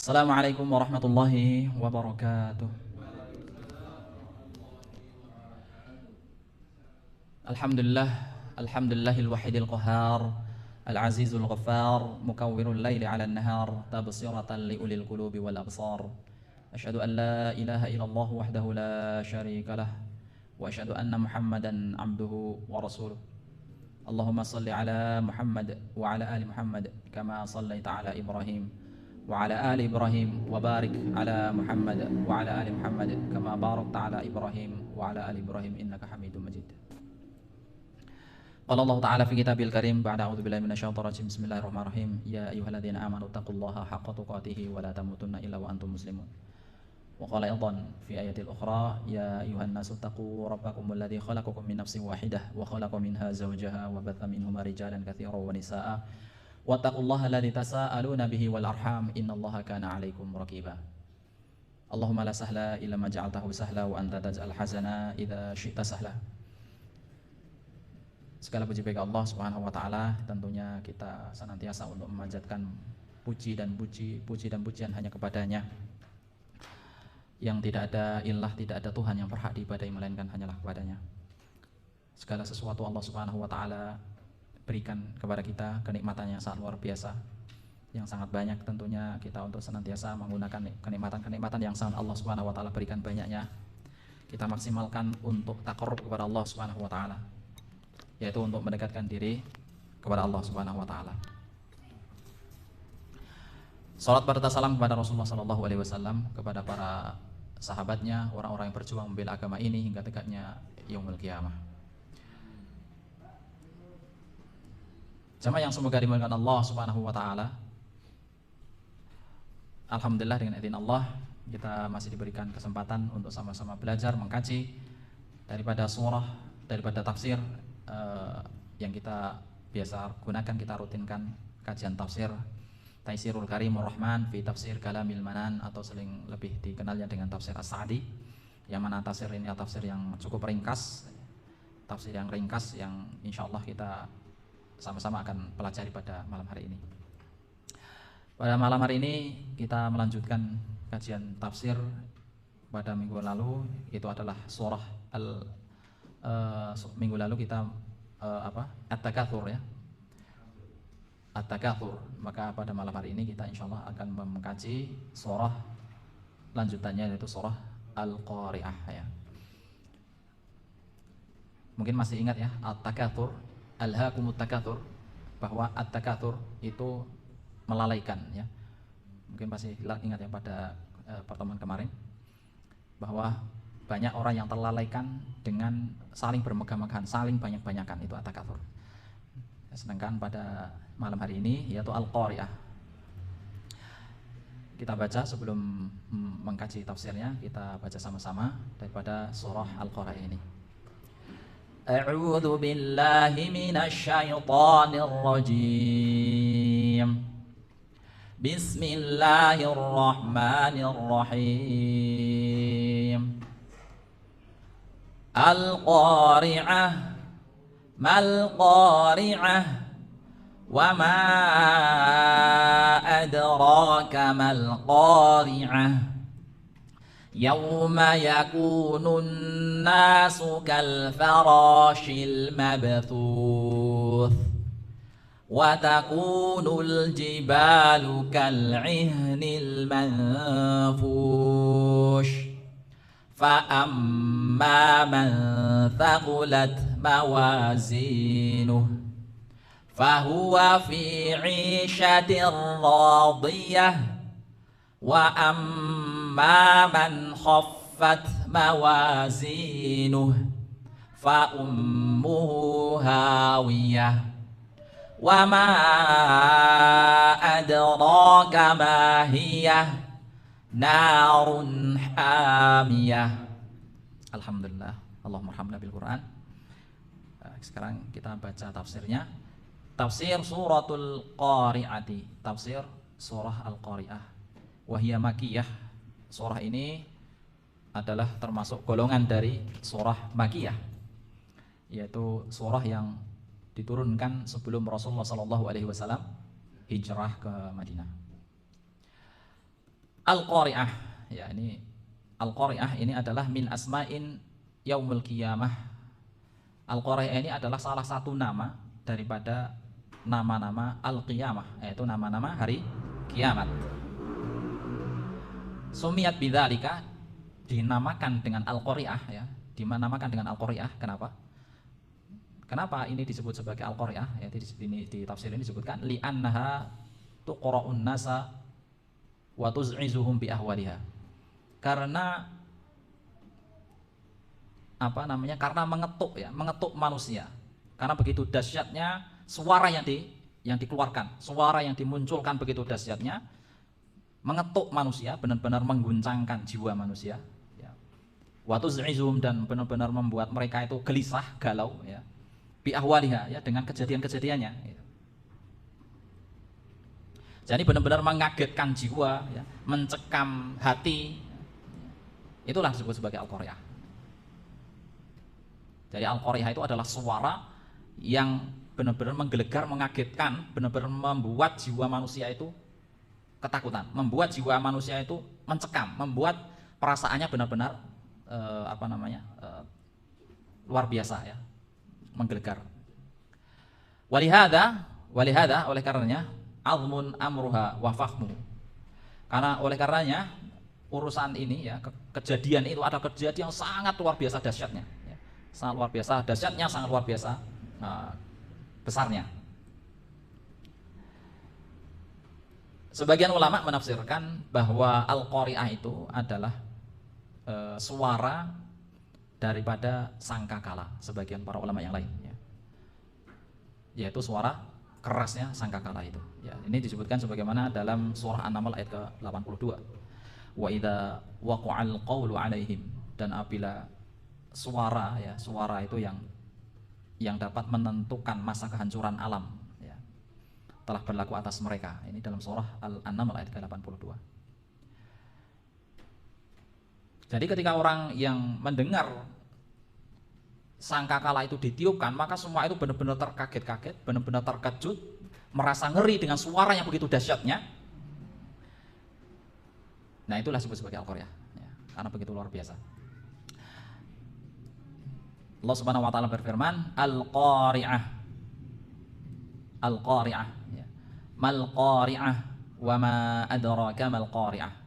Assalamualaikum warahmatullahi wabarakatuh. Alhamdulillah, alhamdulillahil wahidil qahar, al-azizul ghaffar, mukawwirul laili 'alan nahar, tabsiratan liulil qulubi wal absar. Asyhadu an la ilaha illallah wahdahu la syarikalah wa asyhadu anna Muhammadan 'abduhu wa rasuluh. Allahumma salli ala Muhammad wa ala ali Muhammad kama sallaita ala Ibrahim wa ala ali Ibrahim wa barik ala Muhammad wa ala ali Muhammad kama barakta ala Ibrahim wa ala ali Ibrahim innaka Hamidum Majid. Qala Allah Ta'ala fi kitabil karim ba'da a'udzu billahi minasyaitonir rajim. Bismillahirrahmanirrahim. Ya ayyuhalladzina amanu taqullaha haqqa tuqatih wa la tamutunna illa wa antum muslimun. Wa qala aidan fi ayatil ukhra ya ayyuhan nasu taqu rabbakumul ladzi khalaqakum min nafsin wahidah wa khalaqa minha zawjaha wa batha minhuma rijalan katsiran wa nisaa'a wattaqullaha alladzi tasaaluna bihi wal arham innallaha kana 'alaikum raqiba. Allahumma la sahla illa ma ja'altahu sahla wa anta taj'al hazana idza syi'ta sahla. Segala puji bagi Allah Subhanahu wa taala, tentunya kita senantiasa untuk memanjatkan puji dan pujian hanya kepadanya. Yang tidak ada ilah, tidak ada Tuhan yang berhak diibadahi melainkan hanyalah kepadanya. Segala sesuatu Allah Subhanahu wa taala berikan kepada kita kenikmatannya sangat luar biasa, yang sangat banyak. Tentunya kita untuk senantiasa menggunakan kenikmatan-kenikmatan yang sangat Allah Subhanahu wa taala berikan banyaknya, kita maksimalkan untuk taqarrub kepada Allah Subhanahu wa taala, yaitu untuk mendekatkan diri kepada Allah Subhanahu wa taala. Salat serta salam kepada Rasulullah sallallahu alaihi wasallam, kepada para sahabatnya, orang-orang yang berjuang membela agama ini hingga tegaknya yaumul qiyamah. Jamaah yang semoga dimuliakan Allah Subhanahu wa taala. Alhamdulillah, dengan izin Allah kita masih diberikan kesempatan untuk sama-sama belajar mengkaji daripada tafsir yang kita biasa gunakan, kita rutinkan kajian tafsir Taisirul Karimur Rahman fi Tafsir Kalamil Manan, atau sering lebih dikenalnya dengan tafsir As-Sa'di, yang mana tafsir ini adalah tafsir yang cukup ringkas, tafsir yang ringkas yang insyaallah kita sama-sama akan pelajari pada malam hari ini. Pada malam hari ini kita melanjutkan kajian tafsir pada minggu lalu, itu adalah surah minggu lalu kita At-Takatsur ya. At-Takatsur. Maka pada malam hari ini kita insyaallah akan mengkaji surah lanjutannya, yaitu surah Al-Qari'ah ya. Mungkin masih ingat ya, At-Takatsur, Alhaakumut Takatsur, bahwa At-Takatsur itu melalaikan ya. Mungkin masih ingat ya pada pertemuan kemarin, bahwa banyak orang yang terlalaikan dengan saling bermegah-megahan, saling banyak-banyakan, itu At-Takatsur. Sedangkan pada malam hari ini yaitu Al-Qari'ah. Kita baca sebelum mengkaji tafsirnya, kita baca sama-sama daripada surah Al-Qari'ah ini. A'udzu billahi minasy syaithanir rajim. Bismillahirrahmanirrahim. Al-Qari'ah, mal qari'ah, wa ma adraka mal qari'ah, yawma yakunun nasu kal farashil mabthuth, wa takunul jibalu kal ihnil manfush, fa amma man thaqulat mawazinuh fahuwa fi 'ishatin radiyah, wa amma man khaffat mawazinuh fa ummuhu hawiyah, wa ma adraka ma hiyah narun hamiyah. Alhamdulillah, Allahumma arhamna bil Quran. Sekarang kita baca tafsirnya. Tafsir suratul Qari'ati, tafsir surah Al-Qari'ah. Wahiyya Makkiyah. Surah ini adalah termasuk golongan dari surah Makkiyah, yaitu surah yang diturunkan sebelum Rasulullah SAW hijrah ke Madinah. Al-Qari'ah. Ya, ini Al-Qari'ah ini adalah min asma'in yaumul qiyamah. Al-Qari'ah ini adalah salah satu nama daripada nama-nama Al-Qiyamah, yaitu nama-nama hari kiamat. Sumiyat bidzalika, dinamakan dengan Al-Qari'ah ya. Dinamakan dengan Al-Qari'ah. Kenapa? Kenapa ini disebut sebagai Al-Qari'ah? Ya, di tafsir ini disebutkan li'annaha tuqra'un nasa wa tuz'izuhum bi ahwaliha. Karena apa namanya? Karena mengetuk ya, mengetuk manusia. Karena begitu dahsyatnya suara yang dikeluarkan, suara yang dimunculkan begitu dahsyatnya, mengetuk manusia, benar-benar mengguncangkan jiwa manusia. Ya. Wa tuz'izuhum, dan benar-benar membuat mereka itu gelisah, galau ya. Bi ahwaliha ya, dengan kejadian-kejadiannya gitu. Jadi benar-benar mengagetkan jiwa ya, mencekam hati. Itulah disebut sebagai Al-Qari'ah. Jadi Al-Qari'ah itu adalah suara yang benar-benar menggelegar, mengagetkan, benar-benar membuat jiwa manusia itu ketakutan, membuat jiwa manusia itu mencekam, membuat perasaannya benar-benar luar biasa ya, menggelegar. Walihada oleh karenanya azmun amruha wa fahmu. Karena oleh karenanya urusan ini ya, kejadian itu adalah kejadian yang sangat luar biasa dahsyatnya ya. Sangat luar biasa dahsyatnya, sangat luar biasa besarnya. Sebagian ulama menafsirkan bahwa Al-Qari'ah itu adalah suara daripada sangkakala, sebagian para ulama yang lain ya. Yaitu suara kerasnya sangkakala itu ya. Ini disebutkan sebagaimana dalam surah An-Naml ayat ke-82. Wa idza waqa'al qawlu 'alaihim, dan apabila suara ya, suara itu yang dapat menentukan masa kehancuran alam ya, telah berlaku atas mereka. Ini dalam surah An-Naml ayat ke-82. Jadi ketika orang yang mendengar sangkakala itu ditiupkan, maka semua itu benar-benar terkaget-kaget, benar-benar terkejut, merasa ngeri dengan suara yang begitu dahsyatnya. Nah, itulah disebut sebagai Al-Qari'ah ya, karena begitu luar biasa. Allah Subhanahu wa taala berfirman, Al-Qari'ah. Al-Qari'ah ya. Mal Qari'ah wa ma adraka mal Qari'ah.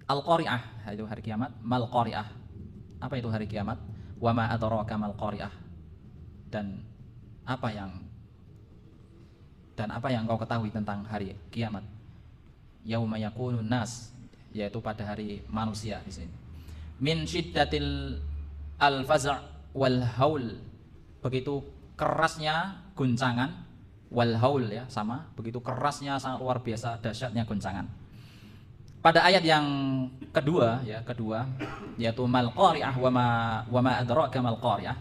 Al-Qari'ah itu hari kiamat. Mal Qari'ah, apa itu hari kiamat? Wa ma adraka mal Qari'ah, dan apa yang kau ketahui tentang hari kiamat? Yauma yakunun nas, yaitu pada hari manusia di sini. Min syiddatil al-faza' wal haul, begitu kerasnya guncangan, wal haul ya sama, begitu kerasnya, sangat luar biasa dahsyatnya guncangan. Pada ayat yang kedua yaitu mal qari'ah wa ma adraka mal qari'ah,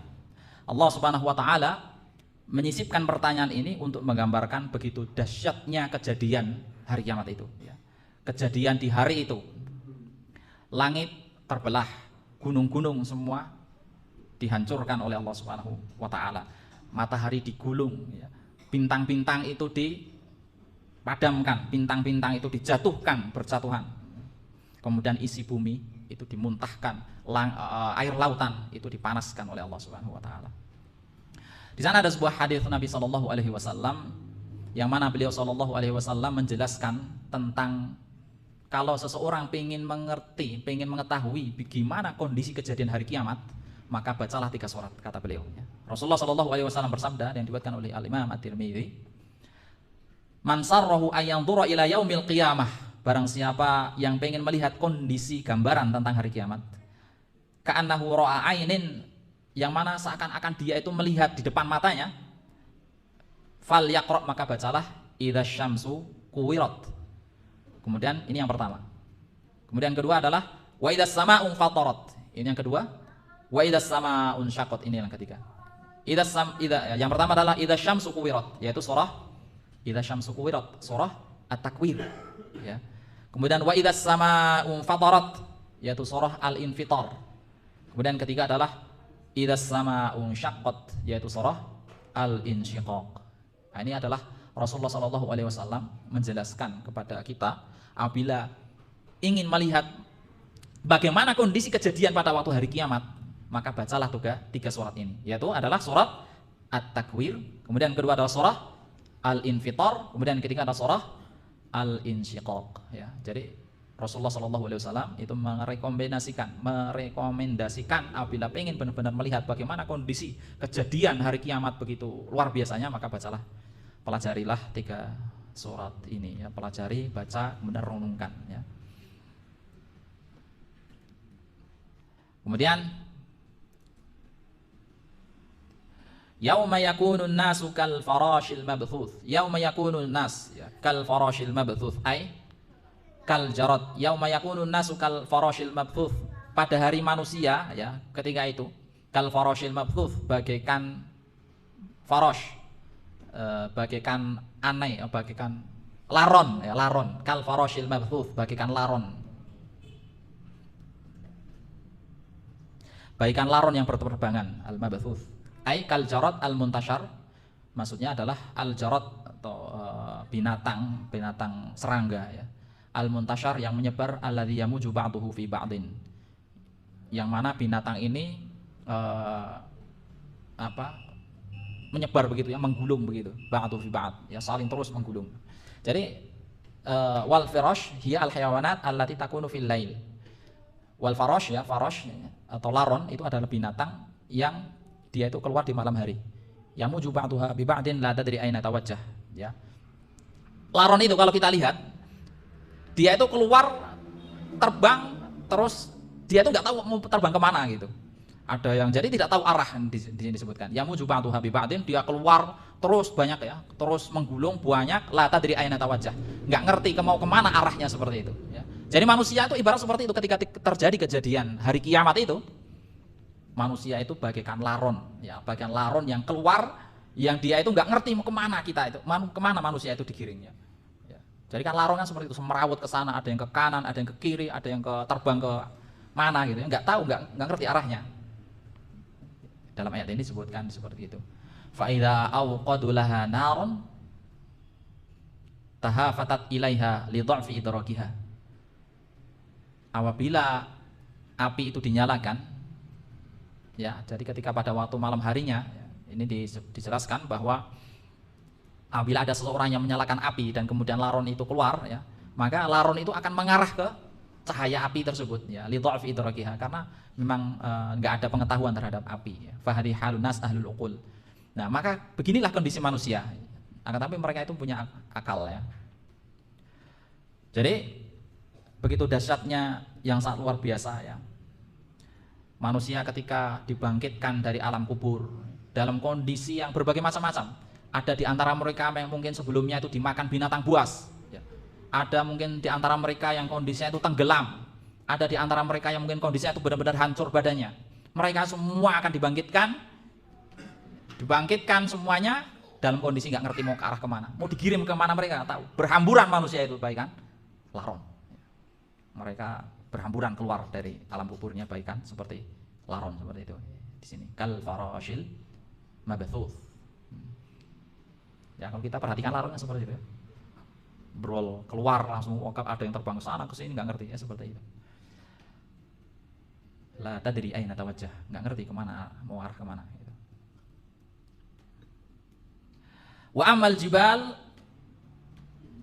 Allah Subhanahu wa taala menyisipkan pertanyaan ini untuk menggambarkan begitu dahsyatnya kejadian hari kiamat itu ya. Kejadian di hari itu, langit terbelah, gunung-gunung semua dihancurkan oleh Allah Subhanahu wa taala. Matahari digulung ya. Bintang-bintang itu dipadamkan, bintang-bintang itu dijatuhkan berjatuhan. Kemudian isi bumi itu dimuntahkan, air lautan itu dipanaskan oleh Allah Subhanahu wa taala. Di sana ada sebuah hadis Nabi sallallahu alaihi wasallam yang mana beliau sallallahu alaihi wasallam menjelaskan tentang kalau seseorang ingin mengerti, ingin mengetahui bagaimana kondisi kejadian hari kiamat, maka bacalah 3 surat, kata beliau. Rasulullah Shallallahu Alaihi Wasallam bersabda, yang dibuatkan oleh Al-Imam At-Tirmidzi, "Man sarrahu ayyandura ila yaumil qiyamah." Barang siapa yang ingin melihat kondisi gambaran tentang hari kiamat, ka'annahu ra'a ainin, yang mana seakan-akan dia itu melihat di depan matanya, fal yaqra, maka bacalah idza syamsu kuwirat. Kemudian ini yang pertama. Kemudian yang kedua adalah wa idzas samaa'un fatarat. Ini yang kedua. Wa idzas samaa'un syaqqat, ini yang ketiga. Yang pertama adalah idzas syamsu kuwirat, yaitu surah idzas syamsu kuwirat, surah At-Takwir ya. Kemudian wa idzas samaa'un fatarat, yaitu surah Al-Infitar. Kemudian ketiga adalah idzas samaa'un syaqqat, yaitu surah Al-Insyiqaq. Nah, ini adalah Rasulullah Shallallahu Alaihi Wasallam menjelaskan kepada kita apabila ingin melihat bagaimana kondisi kejadian pada waktu hari kiamat, maka bacalah tiga surat ini, yaitu adalah surat At-Takwir, kemudian kedua adalah surah Al-Infitar, kemudian ketiga adalah surah Al-Insyiqaq. Ya, jadi Rasulullah Shallallahu Alaihi Wasallam itu merekomendasikan apabila ingin benar-benar melihat bagaimana kondisi kejadian hari kiamat begitu luar biasanya, maka bacalah, pelajarilah tiga surat ini, ya, pelajari, baca, kemudian renungkan, ya. Kemudian yauma yakunun nasu kal farashil mabthuth. Yauma yakunun nas, ya, kal farashil mabthuth ay kal jarad. Yauma yakunun nasu kal farashil mabthuth. Pada hari manusia, ya, ketika itu kal farashil mabthuth, bagaikan farash, bagaikan anai, bagaikan laron, ya, laron. Kal farashil mabthuth, bagaikan laron. Bagaikan laron yang berterbangan, al mabthuth. Ai kal jarad al muntashar, maksudnya adalah al jarad atau binatang serangga, ya. Al muntashar yang menyebar, alladzi yamuju ba'duhu fi ba'din, yang mana binatang ini menyebar begitu, ya, menggulung begitu, ba'du fi ba'd, ya, saling terus menggulung. Jadi wal firash hiya al hayawanat allati takunu fil lail. Wal farash, ya, farash atau laron itu adalah binatang yang dia itu keluar di malam hari. Yamuju ba'duha bi ba'din la tadri aina tawajjah, ya. Laron itu kalau kita lihat, dia itu keluar terbang, terus dia itu nggak tahu mau terbang kemana gitu. Ada yang jadi tidak tahu arah, di sini disebutkan. Yamuju ba'duha bi ba'din, dia keluar terus banyak, ya, terus menggulung banyak, la tadri aina tawajjah, nggak ngerti mau kemana arahnya, seperti itu, ya. Jadi manusia itu ibarat seperti itu, ketika terjadi kejadian hari kiamat itu, manusia itu bagaikan laron, ya, bagaikan laron yang keluar, yang dia itu nggak ngerti mau kemana kita itu, kemana manusia itu digiringnya. Ya. Jadi kan laron kan seperti itu, semerawut ke sana, ada yang ke kanan, ada yang ke kiri, ada yang terbang ke mana gitu, ya, nggak tahu, nggak ngerti arahnya. Dalam ayat ini disebutkan seperti itu. Fa idza awqadu laha naron tahafatat ilaiha li dha'fi idrakiha. Apabila api itu dinyalakan, ya, jadi ketika pada waktu malam harinya, ya, ini dijelaskan bahwa apabila ada seseorang yang menyalakan api dan kemudian laron itu keluar, ya, maka laron itu akan mengarah ke cahaya api tersebut, ya, li dha'fi idrakiha, karena memang enggak ada pengetahuan terhadap api, ya. Fahadi halun nas ahlul uqul. Nah, maka beginilah kondisi manusia. Akan tapi mereka itu punya akal, ya. Jadi begitu dahsyatnya yang sangat luar biasa, ya, manusia ketika dibangkitkan dari alam kubur dalam kondisi yang berbagai macam-macam. Ada di antara mereka yang mungkin sebelumnya itu dimakan binatang buas, ya. Ada mungkin di antara mereka yang kondisinya itu tenggelam. Ada di antara mereka yang mungkin kondisinya itu benar-benar hancur badannya. Mereka semua akan dibangkitkan semuanya dalam kondisi nggak ngerti mau ke arah kemana, mau dikirim kemana mereka nggak tahu. Berhamburan manusia itu, baik kan, laron. Mereka berhamburan keluar dari alam kuburnya, baik kan, seperti laron, seperti itu. Di sini kal farashil mabthuth. Ya, kalau kita perhatikan laronnya seperti itu, ya. Brol keluar langsung, ada yang terbang ke sana ke sini, nggak ngerti, ya, seperti itu. La tadri aina tawajjah, nggak ngerti kemana, mau arah kemana, gitu. Wa amal jibal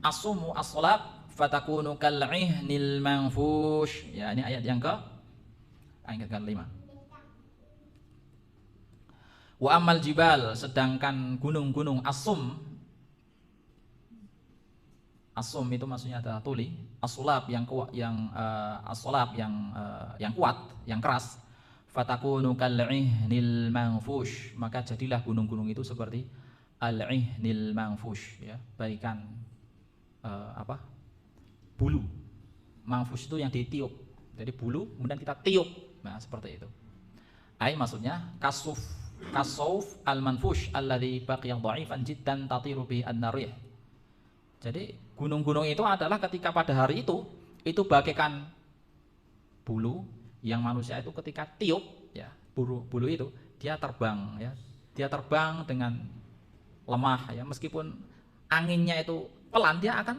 asumu as-salab fatakunu kal'ihnil manfush. Ya, ini ayat yang ke-5. Wa amal jibal, sedangkan gunung-gunung asum itu maksudnya adalah tuli, as-sulab yang kuat, as-sulab yang kuat, yang keras. Fatakunu kal'ihnil manfush, maka jadilah gunung-gunung itu seperti al-ihnil manfush, ya, baikan bulu. Manfush itu yang ditiup, jadi bulu kemudian kita tiup, nah, seperti itu. Ai maksudnya kasuf al-manfush alladzi baqiya dha'ifan jiddan tatiru bi an-narih. Jadi gunung-gunung itu adalah ketika pada hari itu bagaikan bulu yang manusia itu ketika tiup, ya, bulu itu dia terbang, ya, dia terbang dengan lemah, ya, meskipun anginnya itu pelan, dia akan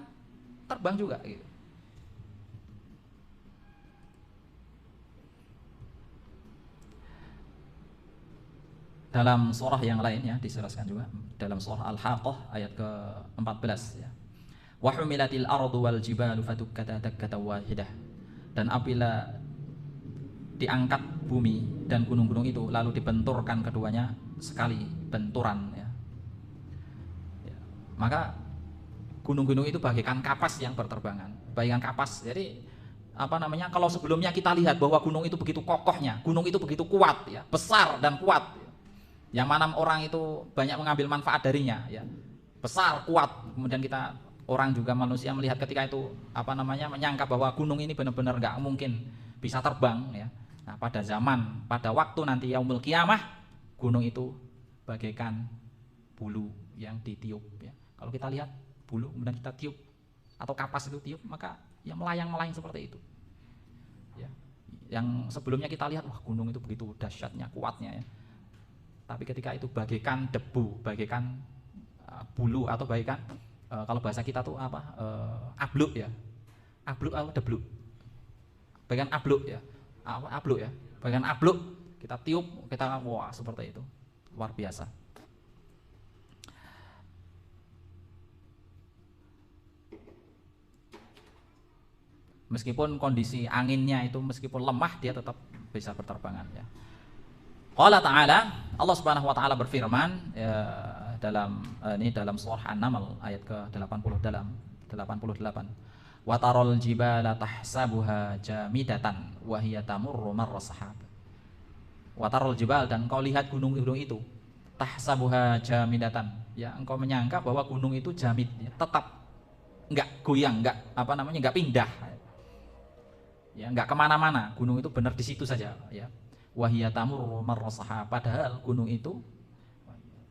terbang juga gitu. Dalam surah yang lainnya dijelaskan juga dalam surah Al-Haqqah ayat ke-14 ya. Wa humilatil ardu wal jibalu fadukkata dakkatan wahidah. Dan apabila diangkat bumi dan gunung-gunung itu lalu dibenturkan keduanya sekali benturan ya. Maka gunung-gunung itu bagaikan kapas yang berterbangan, bagaikan kapas. Jadi apa namanya, kalau sebelumnya kita lihat bahwa gunung itu begitu kokohnya, gunung itu begitu kuat ya, besar dan kuat, yang mana orang itu banyak mengambil manfaat darinya ya, besar kuat. Kemudian kita orang juga manusia melihat ketika itu apa namanya, menyangka bahwa gunung ini benar-benar nggak mungkin bisa terbang ya. Nah pada zaman, pada waktu nanti yaumul kiamah, gunung itu bagaikan bulu yang ditiup ya. Kalau kita lihat bulu kemudian kita tiup atau kapas itu tiup, maka ya melayang-melayang seperti itu ya. Yang sebelumnya kita lihat wah gunung itu begitu dahsyatnya, kuatnya ya, tapi ketika itu bagaikan debu, bagaikan bulu, atau bagaikan kalau bahasa kita tuh apa, abluk ya, abluk atau debluk, bagaikan abluk ya, abluk ya, bagaikan abluk, kita tiup, kita wah seperti itu, luar biasa. Meskipun kondisi anginnya itu meskipun lemah, dia tetap bisa berterbangan ya. Qala ta'ala, Allah Subhanahu wa taala berfirman ya, dalam ini dalam surah An-Naml ayat ke-80 dalam 88. Wa taral jibala tahsabuha jamidatan wa hiya tamurru marra sahab. Wa taral jibal, dan kau lihat gunung-gunung itu, tahsabuha jamidatan ya, engkau menyangka bahwa gunung itu jamid ya, tetap enggak goyang, enggak apa namanya, enggak pindah ya, enggak kemana-mana, gunung itu benar di situ saja ya. Wahiyya tamurru marra sahab, padahal gunung itu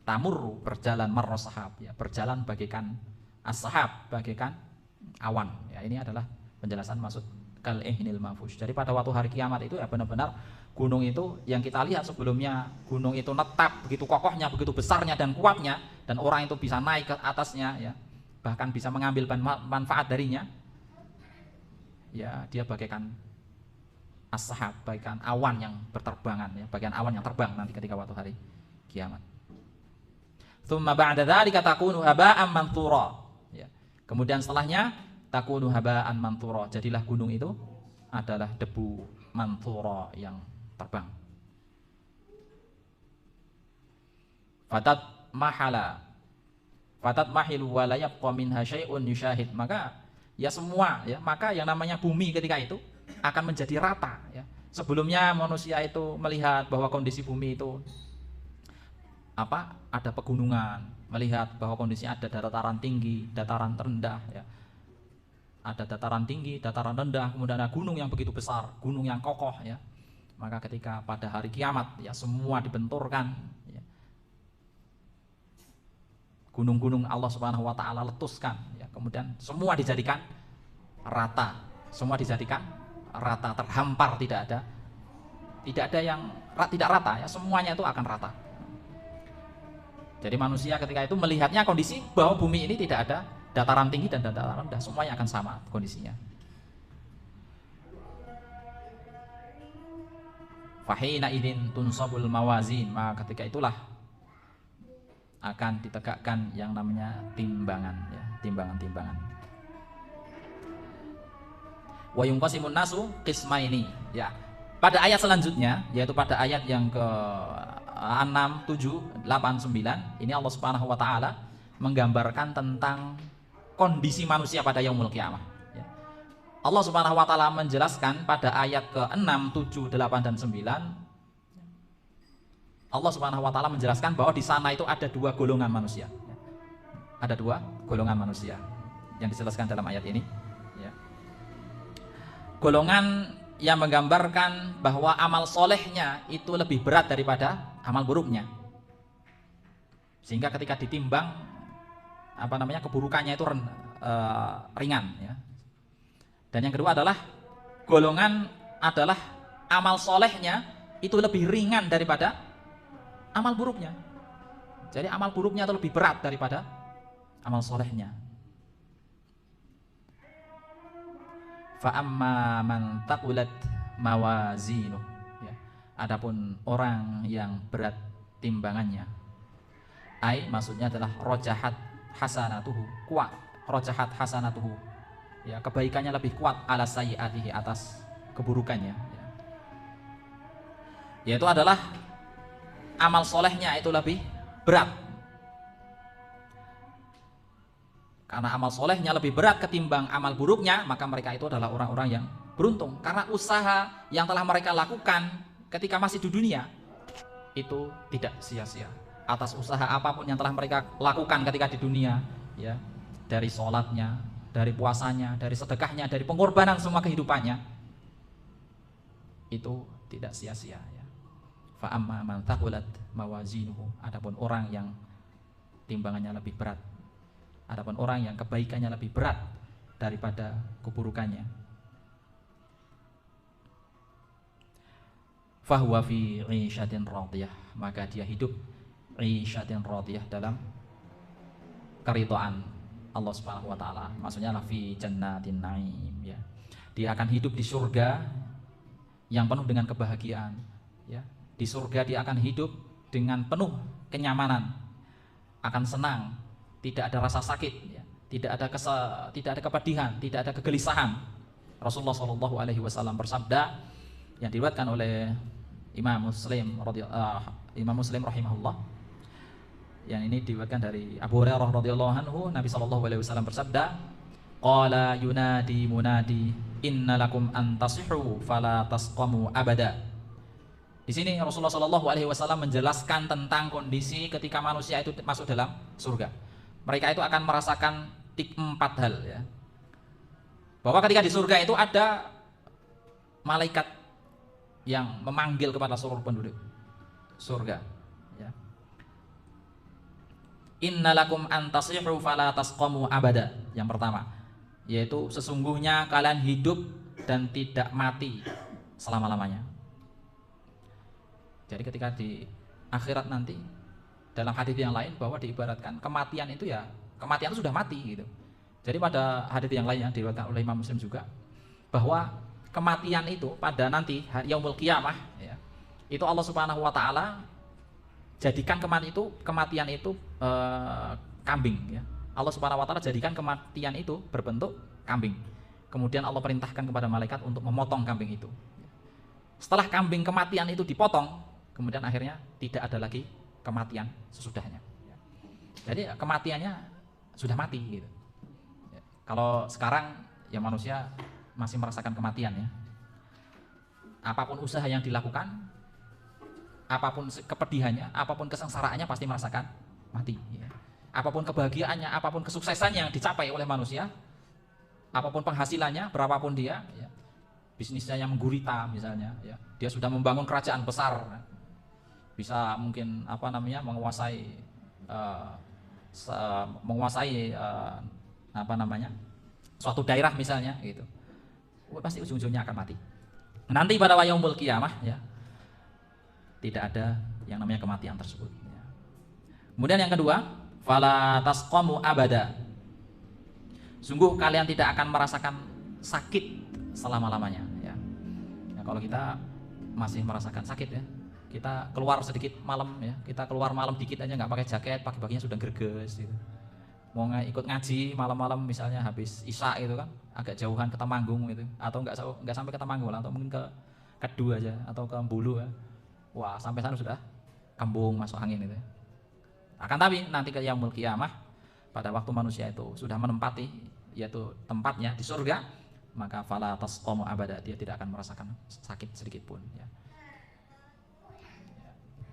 tamurru, berjalan, marra sahab ya, berjalan bagaikan as-sahab, bagaikan awan ya. Ini adalah penjelasan maksud kal ihnil manfush. Jadi pada waktu hari kiamat itu ya benar-benar gunung itu yang kita lihat sebelumnya, gunung itu netap, begitu kokohnya, begitu besarnya dan kuatnya, dan orang itu bisa naik ke atasnya ya, bahkan bisa mengambil manfaat darinya ya, dia bagaikan as-sahab, bagaikan awan yang berterbangan ya, bagian awan yang terbang nanti ketika waktu hari kiamat. Tsumma ba'da dzalika takunu haba'an manthura ya. Kemudian setelahnya takunu haba'an manthura, jadilah gunung itu adalah debu manthura yang terbang. Fatat mahala, fatat mahilu wa la yabqa minha syai'un yusyahid, maka ya semua ya, maka yang namanya bumi ketika itu akan menjadi rata ya. Sebelumnya manusia itu melihat bahwa kondisi bumi itu apa, ada pegunungan, melihat bahwa kondisi ada dataran tinggi, dataran rendah ya. Ada dataran tinggi, dataran rendah, kemudian ada gunung yang begitu besar, gunung yang kokoh ya. Maka ketika pada hari kiamat ya, semua dibenturkan ya. Gunung-gunung Allah Subhanahu wa taala letuskan ya, kemudian semua dijadikan rata, semua dijadikan rata, terhampar, tidak ada yang tidak rata ya, semuanya itu akan rata. Jadi manusia ketika itu melihatnya kondisi bahwa bumi ini tidak ada dataran tinggi dan dataran rendah, semuanya akan sama kondisinya. Fahina idin tunsabul mawazin, maka ketika itulah akan ditegakkan yang namanya timbangan ya, timbangan-timbangan. Wa yunqasimun nasu qismaini ya. Pada ayat selanjutnya, yaitu pada ayat yang ke 6, 7, 8, 9, ini Allah Subhanahu wa taala menggambarkan tentang kondisi manusia pada yaumul kiamah ya. Allah Subhanahu wa taala menjelaskan pada ayat ke-6, 7, 8 dan 9. Allah Subhanahu wa taala menjelaskan bahwa di sana itu ada dua golongan manusia. Ada dua golongan manusia yang dijelaskan dalam ayat ini ya. Golongan yang menggambarkan bahwa amal solehnya itu lebih berat daripada amal buruknya, sehingga ketika ditimbang apa namanya, keburukannya itu ringan ya. Dan yang kedua adalah golongan adalah amal solehnya itu lebih ringan daripada amal buruknya. Jadi amal buruknya itu lebih berat daripada amal solehnya. Fa amma man taqulat mawazinuh, ya. Adapun orang yang berat timbangannya, maksudnya adalah rojahat hasanatuhu, kuat rojahat hasanatuhu, ya, kebaikannya lebih kuat ala sayyiatihi, atas keburukannya, ya. Yaitu adalah amal solehnya itu lebih berat. Karena amal solehnya lebih berat ketimbang amal buruknya, maka mereka itu adalah orang-orang yang beruntung. Karena usaha yang telah mereka lakukan ketika masih di dunia itu tidak sia-sia. Atas usaha apapun yang telah mereka lakukan ketika di dunia, ya, dari sholatnya, dari puasanya, dari sedekahnya, dari pengorbanan semua kehidupannya, itu tidak sia-sia, ya. Fa amma man thaqulat mawazinuhu, adapun orang yang timbangannya lebih berat, adapun orang yang kebaikannya lebih berat daripada keburukannya, fahuwa fi 'ishatin radiyah, maka dia hidup 'ishatin radiyah, dalam keridhaan Allah Subhanahu wa taala. Maksudnya fi jannatin na'im, ya. Dia akan hidup di surga yang penuh dengan kebahagiaan, ya. Di surga dia akan hidup dengan penuh kenyamanan, akan senang, tidak ada rasa sakit, ya. Tidak ada kepedihan, tidak ada kegelisahan. Rasulullah SAW bersabda, yang diriwayatkan oleh Imam Muslim rahimahullah, yang ini diriwayatkan dari Abu Hurairah radhiyallahu anhu, Nabi SAW bersabda, qala yunadi munadi innalakum antasihu fala tasqamu abada. Di sini Rasulullah SAW menjelaskan tentang kondisi ketika manusia itu masuk dalam surga. Mereka itu akan merasakan 4 hal, ya. Bahwa ketika di surga itu ada malaikat yang memanggil kepada seluruh penduduk surga, ya. Innalakum antasihu fala tasqamu abada. Yang pertama, yaitu sesungguhnya kalian hidup dan tidak mati selama-lamanya. Jadi ketika di akhirat nanti, dalam hadis yang lain bahwa diibaratkan kematian itu, ya, kematian itu sudah mati, gitu. Jadi pada hadis yang lain yang diriwayatkan oleh Imam Muslim juga, bahwa kematian itu pada nanti yaumul qiyamah, ya, itu Allah Subhanahu wa taala jadikan kematian itu kambing, ya. Allah Subhanahu wa taala jadikan kematian itu berbentuk kambing. Kemudian Allah perintahkan kepada malaikat untuk memotong kambing itu. Setelah kambing kematian itu dipotong, kemudian akhirnya tidak ada lagi kematian sesudahnya, ya. Jadi kematiannya sudah mati, gitu. Ya. Kalau sekarang ya manusia masih merasakan kematian, ya. Apapun usaha yang dilakukan, apapun kepedihannya, apapun kesengsaraannya, pasti merasakan mati, ya. Apapun kebahagiaannya, apapun kesuksesannya yang dicapai oleh manusia, apapun penghasilannya, berapapun dia, ya, bisnisnya yang menggurita misalnya, ya, dia sudah membangun kerajaan besar, bisa mungkin menguasai suatu daerah misalnya, gitu. Pasti ujung-ujungnya akan mati. Nanti pada yaumul qiyamah, ya, tidak ada yang namanya kematian tersebut, ya. Kemudian yang kedua, fala tasqamu abada. Sungguh kalian tidak akan merasakan sakit selama-lamanya, ya. Nah, kalau kita masih merasakan sakit, ya, kita keluar sedikit malam, ya, kita keluar malam dikit aja nggak pakai jaket, pagi-paginya sudah greges, gitu. Mau ikut ngaji malam-malam misalnya habis isya itu kan agak jauhan ke Temanggung gitu, atau nggak sampai ke Temanggung, atau mungkin ke Kedu aja atau ke Bulu, ya. Wah, sampai sana sudah kembung, masuk angin itu. Akan tapi nanti ke yaumul qiyamah, pada waktu manusia itu sudah menempati yaitu tempatnya di surga, maka fala tasqamu abada, dia tidak akan merasakan sakit sedikit pun, ya.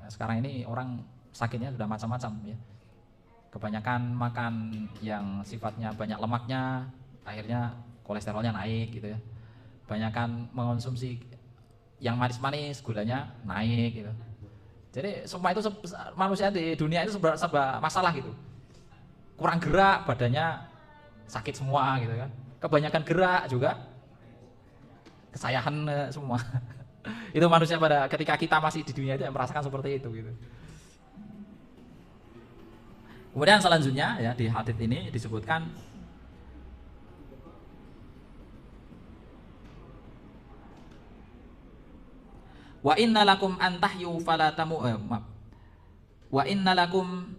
Nah, sekarang ini orang sakitnya sudah macam-macam, ya. Kebanyakan makan yang sifatnya banyak lemaknya, akhirnya kolesterolnya naik, gitu, ya. Banyakan mengonsumsi yang manis-manis, gulanya naik, gitu. Jadi semua itu manusia di dunia itu serba masalah, gitu. Kurang gerak, badannya sakit semua, gitu kan. Kebanyakan gerak juga kesayangan semua. Itu manusia pada ketika kita masih di dunia itu yang merasakan seperti itu, gitu. Kemudian selanjutnya ya di hadits ini disebutkan wa inna lakum an tahyu fala tamu maaf. Wa inna lakum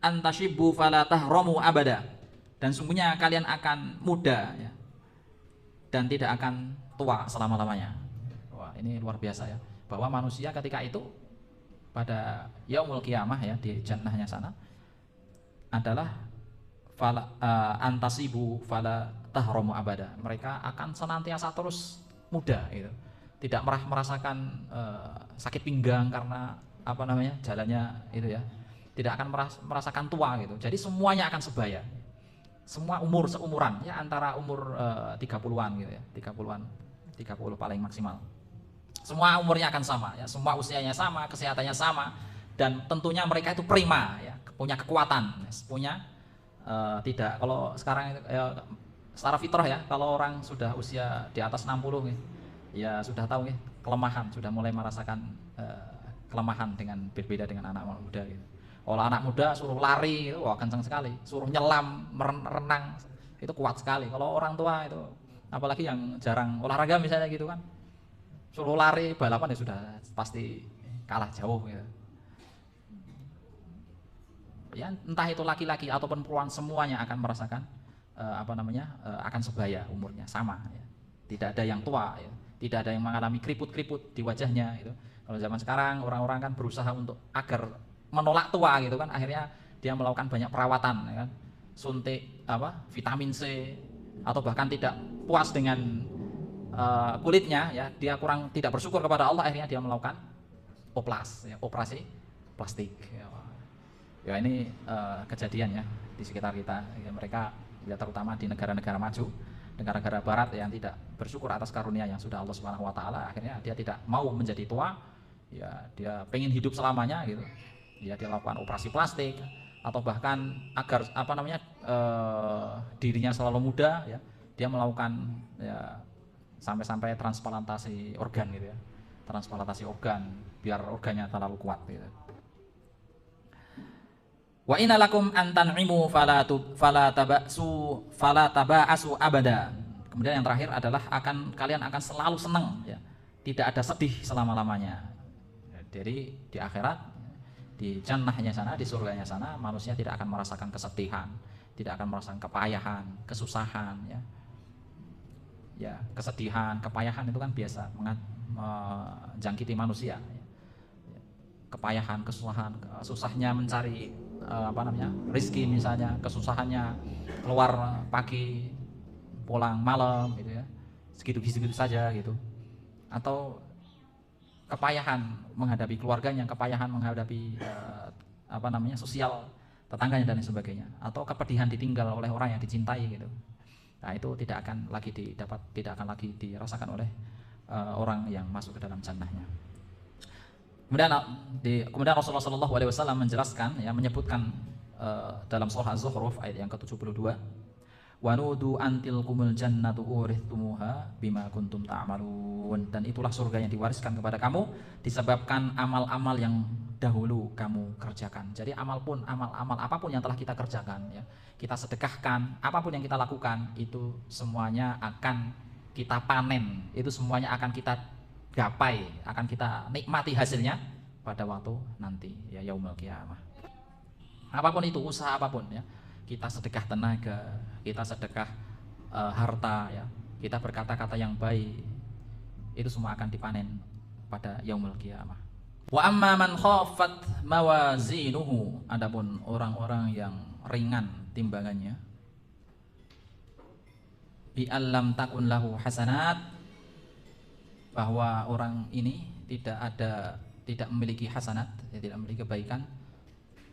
an tashibbu fala tahramu abada. Dan sungguhnya kalian akan muda ya, dan tidak akan tua selama-lamanya. Wah, ini luar biasa ya. Bahwa manusia ketika itu pada yaumul qiyamah ya di jannahnya sana adalah fala antasibu fala tahramu abada. Mereka akan senantiasa terus muda gitu. Tidak merasakan sakit pinggang karena apa namanya? Jalannya itu ya. Tidak akan merasakan tua gitu. Jadi semuanya akan sebaya. Semua umur seumuran ya, antara umur 30-an gitu ya. 30-an. 30 paling maksimal. Semua umurnya akan sama ya, semua usianya sama, kesehatannya sama, dan tentunya mereka itu prima ya, punya kekuatan, punya tidak kalau sekarang secara fitrah ya, kalau orang sudah usia di atas 60 ya sudah tahu ya, kelemahan, sudah mulai merasakan kelemahan dengan berbeda dengan anak muda gitu. Kalau anak muda suruh lari itu wah kencang sekali, suruh nyelam, renang itu kuat sekali. Kalau orang tua itu apalagi yang jarang olahraga misalnya gitu kan, suruh lari balapan ya sudah pasti kalah jauh gitu. Ya entah itu laki-laki ataupun perempuan semuanya akan merasakan akan sebaya umurnya sama ya. Tidak ada yang tua ya. Tidak ada yang mengalami keriput-keriput di wajahnya gitu. Kalau zaman sekarang orang-orang kan berusaha untuk agar menolak tua gitu kan, akhirnya dia melakukan banyak perawatan ya kan. Suntik vitamin C, atau bahkan tidak puas dengan kulitnya ya, dia kurang tidak bersyukur kepada Allah, akhirnya dia melakukan operasi plastik ya ini kejadian ya di sekitar kita ya, mereka ya, terutama di negara-negara maju, negara-negara barat yang tidak bersyukur atas karunia yang sudah Allah Subhanahu wa taala, akhirnya dia tidak mau menjadi tua ya, dia pengen hidup selamanya gitu ya, dia lakukan operasi plastik atau bahkan agar dirinya selalu muda ya, dia melakukan ya sampai-sampai transplantasi organ gitu ya, transplantasi organ biar organnya terlalu kuat gitu. Wa inna lakum an tan'imu fala taba'asu abada. Kemudian yang terakhir adalah kalian akan selalu senang ya, tidak ada sedih selama-lamanya. Jadi di akhirat, di jannahnya sana, di surganya sana, manusia tidak akan merasakan kesedihan, tidak akan merasakan kepayahan, kesusahan ya. Ya, kesedihan, kepayahan itu kan biasa menjangkiti manusia. Kepayahan, kesusahan, susahnya mencari rezeki misalnya, kesusahannya keluar pagi, pulang malam gitu ya, segitu-segitu saja gitu. Atau kepayahan menghadapi keluarganya, kepayahan menghadapi sosial tetangganya dan lain sebagainya. Atau kepedihan ditinggal oleh orang yang dicintai gitu. Nah itu tidak akan lagi dirasakan oleh orang yang masuk ke dalam jannahnya. Kemudian Rasulullah SAW menjelaskan ya, menyebutkan dalam surah Az-Zukhruf ayat yang ke-72, wa nudu antil kumul jannatu urithumuha bima kuntum ta'malun, dan itulah surga yang diwariskan kepada kamu disebabkan amal-amal yang dahulu kamu kerjakan. Jadi amal apapun yang telah kita kerjakan ya, kita sedekahkan, apapun yang kita lakukan itu semuanya akan kita panen, itu semuanya akan kita gapai, akan kita nikmati hasilnya pada waktu nanti ya, yaumul qiyamah. Apapun itu, usaha apapun ya, kita sedekah tenaga, kita sedekah harta ya, kita berkata-kata yang baik, itu semua akan dipanen pada yaumul qiyamah. Wa amma man khaffat mawazinuhu, adapun orang-orang yang ringan timbangannya, bi allam takun lahu hasanat, bahwa orang ini tidak memiliki hasanat, tidak memiliki kebaikan,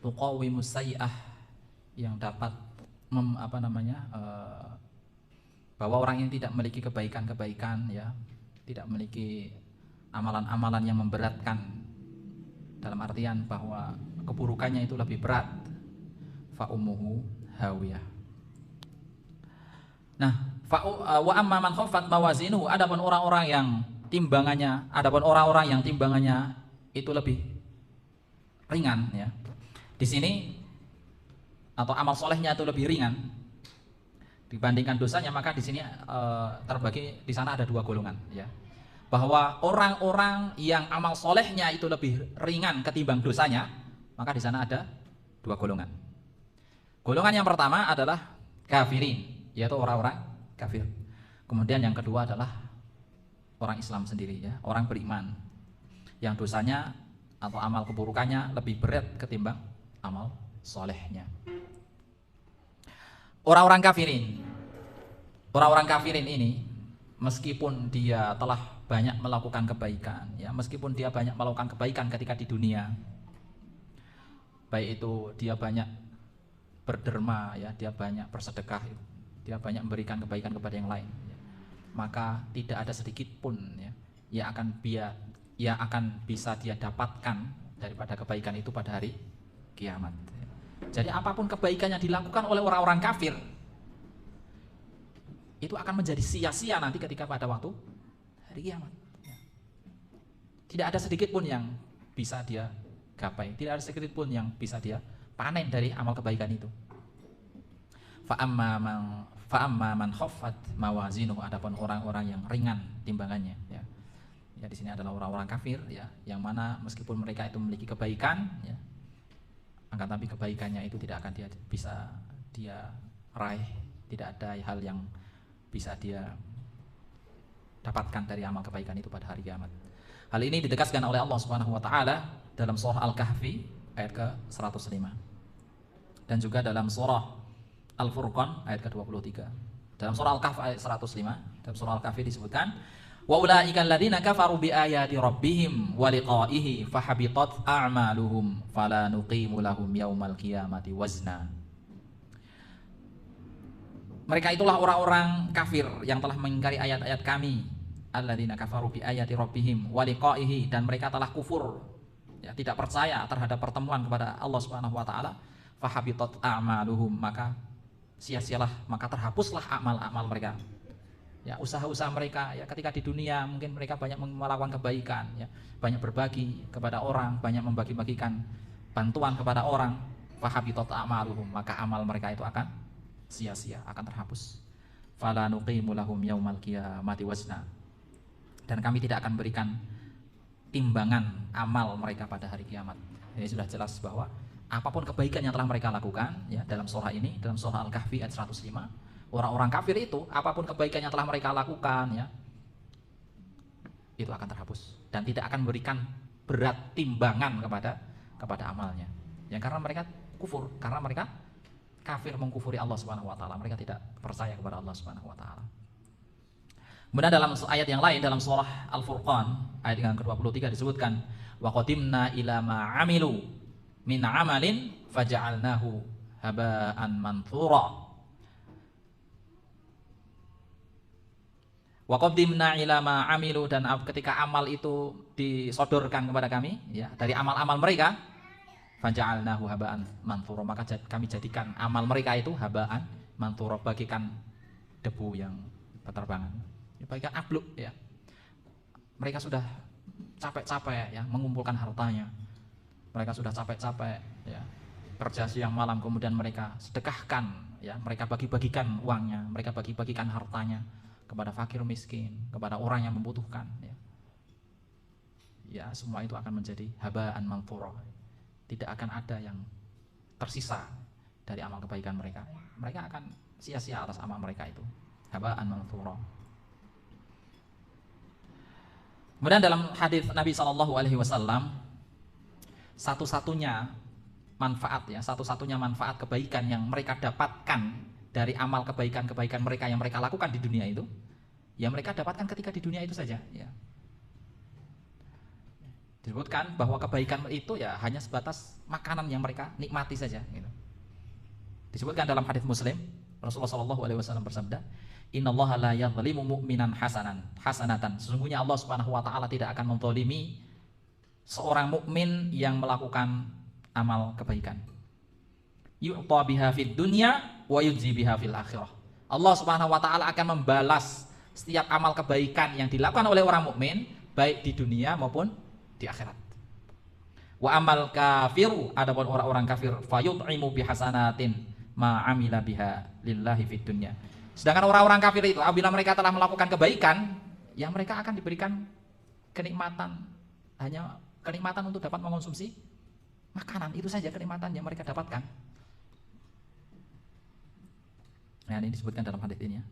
tuqawimus sayyi'ah, yang dapat bahwa orang ini tidak memiliki kebaikan-kebaikan ya, tidak memiliki amalan-amalan yang memberatkan, dalam artian bahwa keburukannya itu lebih berat, fa ummuhu hawiyah. Nah, wa amma man khaffat mawazinuhu, adapun orang-orang yang timbangannya itu lebih ringan ya. Di sini atau amal solehnya itu lebih ringan dibandingkan dosanya, maka di sini terbagi di sana ada dua golongan ya. Bahwa orang-orang yang amal solehnya itu lebih ringan ketimbang dosanya, maka di sana ada dua golongan. Golongan yang pertama adalah kafirin, yaitu orang-orang kafir. Kemudian yang kedua adalah orang Islam sendiri ya, orang beriman yang dosanya atau amal keburukannya lebih berat ketimbang amal solehnya. Orang-orang kafirin ini meskipun dia telah banyak melakukan kebaikan ya, meskipun dia banyak melakukan kebaikan ketika di dunia, baik itu dia banyak berderma ya, dia banyak bersedekah, dia banyak memberikan kebaikan kepada yang lain ya, maka tidak ada sedikit pun ya yang akan bisa dia dapatkan daripada kebaikan itu pada hari kiamat. Jadi apapun kebaikan yang dilakukan oleh orang-orang kafir itu akan menjadi sia-sia nanti ketika pada waktu hari kiamat. Tidak ada sedikit pun yang bisa dia gapai, tidak ada sedikit pun yang bisa dia panen dari amal kebaikan itu. Fa'amma man khaffat mawazinuhu, adapun orang-orang yang ringan timbangannya ya. Ya di sini adalah orang-orang kafir ya, yang mana meskipun mereka itu memiliki kebaikan ya, akan tapi kebaikannya itu tidak akan bisa dia raih, tidak ada hal yang bisa dia dapatkan dari amal kebaikan itu pada hari kiamat. Hal ini ditegaskan oleh Allah Subhanahu wa taala dalam surah Al-Kahfi ayat ke-105 dan juga dalam surah Al-Furqan ayat ke-23. Dalam surah Al-Kahfi ayat 105, dalam surah Al-Kahfi disebutkan wa ulaika alladziina kafaru bi ayati rabbihim wa liqa'ihi fahabitat a'maluhum fala nuqimu lahum yaumal qiyamati wazna. Mereka itulah orang-orang kafir yang telah mengingkari ayat-ayat kami, alladzina kafaru bi ayati rabbihim wa liqa'ihi, dan mereka telah kufur ya, tidak percaya terhadap pertemuan kepada Allah Subhanahu wa taala. Fahabitat a'maluhum, maka sia-sialah, maka terhapuslah amal-amal mereka. Ya, usaha-usaha mereka ya ketika di dunia mungkin mereka banyak melakukan kebaikan ya, banyak berbagi kepada orang, banyak membagi-bagikan bantuan kepada orang. Fahabitat a'maluhum, maka amal mereka itu akan sia-sia, akan terhapus. Fala nuqimu lahum yaumal qiyamati wazna, dan kami tidak akan berikan timbangan amal mereka pada hari kiamat. Ini sudah jelas bahwa apapun kebaikan yang telah mereka lakukan ya, dalam surah ini, dalam surah Al-Kahfi ayat 105, orang-orang kafir itu apapun kebaikan yang telah mereka lakukan ya, itu akan terhapus dan tidak akan memberikan berat timbangan kepada amalnya. Ya, karena mereka kufur, karena mereka kafir, mengkufuri Allah Subhanahu wa taala, mereka tidak percaya kepada Allah Subhanahu wa taala. Kemudian dalam ayat yang lain dalam surah Al-Furqan ayat yang ke-23 disebutkan wa qadimna ila ma amilu min amalin faja'alnahu haba'an manthura. Wa qadimna ila ma amilu, dan ketika amal itu disodorkan kepada kami ya, dari amal-amal mereka, faja'alnahu haba'an manthura, maka kami jadikan amal mereka itu haba'an manthura, bagikan debu yang berterbangan, ya, bagikan abluk ya. Mereka sudah capek-capek ya mengumpulkan hartanya, mereka sudah capek-capek ya kerja siang malam, kemudian mereka sedekahkan ya, mereka bagi-bagikan uangnya, mereka bagi-bagikan hartanya kepada fakir miskin, kepada orang yang membutuhkan ya. Ya, semua itu akan menjadi haba'an manthura. Tidak akan ada yang tersisa dari amal kebaikan mereka. Mereka akan sia-sia atas amal mereka itu. Haba'an manthura. Kemudian dalam hadis Nabi SAW, satu-satunya manfaat kebaikan yang mereka dapatkan dari amal kebaikan-kebaikan mereka yang mereka lakukan di dunia itu, ya mereka dapatkan ketika di dunia itu saja ya. Disebutkan bahwa kebaikan itu ya hanya sebatas makanan yang mereka nikmati saja gitu. Disebutkan dalam hadis Muslim, Rasulullah SAW bersabda, innallaha la yadhlimu mu'minan hasanatan, sesungguhnya Allah Subhanahu wa taala tidak akan menzalimi seorang mukmin yang melakukan amal kebaikan. Yu'ta biha fid dunya wa yujzi biha fil akhirah. Allah Subhanahu wa taala akan membalas setiap amal kebaikan yang dilakukan oleh orang mukmin baik di dunia maupun di akhirat. Wa amal kafiru, adapun orang-orang kafir, fayut'imu bihasanatin ma amila biha lillahi fid dunya. Sedangkan orang-orang kafir itu apabila mereka telah melakukan kebaikan, ya mereka akan diberikan kenikmatan, hanya kenikmatan untuk dapat mengonsumsi makanan, itu saja kenikmatan yang mereka dapatkan. Nah, ini disebutkan dalam hadis ini ya.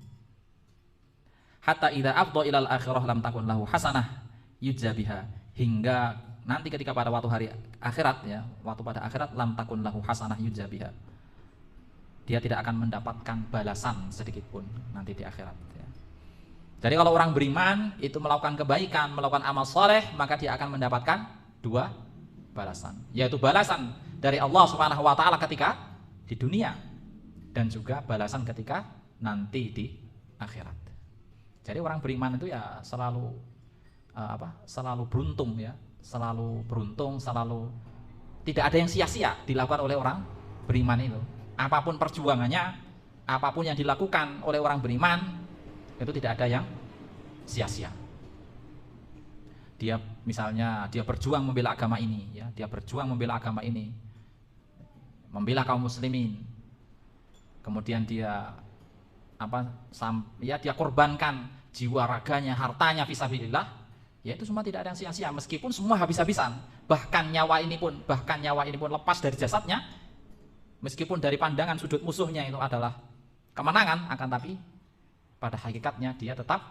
Hatta idza afdha ilal akhirah lam takun lahu hasanah yujza biha, hingga nanti ketika pada waktu hari akhirat ya, waktu pada akhirat lam takun lahu hasanah yujza biha, dia tidak akan mendapatkan balasan sedikit pun nanti di akhirat ya. Jadi kalau orang beriman itu melakukan kebaikan, melakukan amal soleh, maka dia akan mendapatkan dua balasan, yaitu balasan dari Allah Subhanahu wa taala ketika di dunia dan juga balasan ketika nanti di akhirat. Jadi orang beriman itu ya selalu selalu beruntung ya, selalu beruntung, selalu tidak ada yang sia-sia dilakukan oleh orang beriman itu. Apapun perjuangannya, apapun yang dilakukan oleh orang beriman itu tidak ada yang sia-sia. Dia misalnya dia berjuang membela agama ini ya, dia berjuang membela agama ini, membela kaum muslimin. Kemudian dia dia korbankan jiwa raganya, hartanya fisabilillah, ya itu semua tidak ada yang sia-sia, meskipun semua habis-habisan, bahkan nyawa ini pun lepas dari jasadnya, meskipun dari pandangan sudut musuhnya itu adalah kemenangan, akan tapi pada hakikatnya dia tetap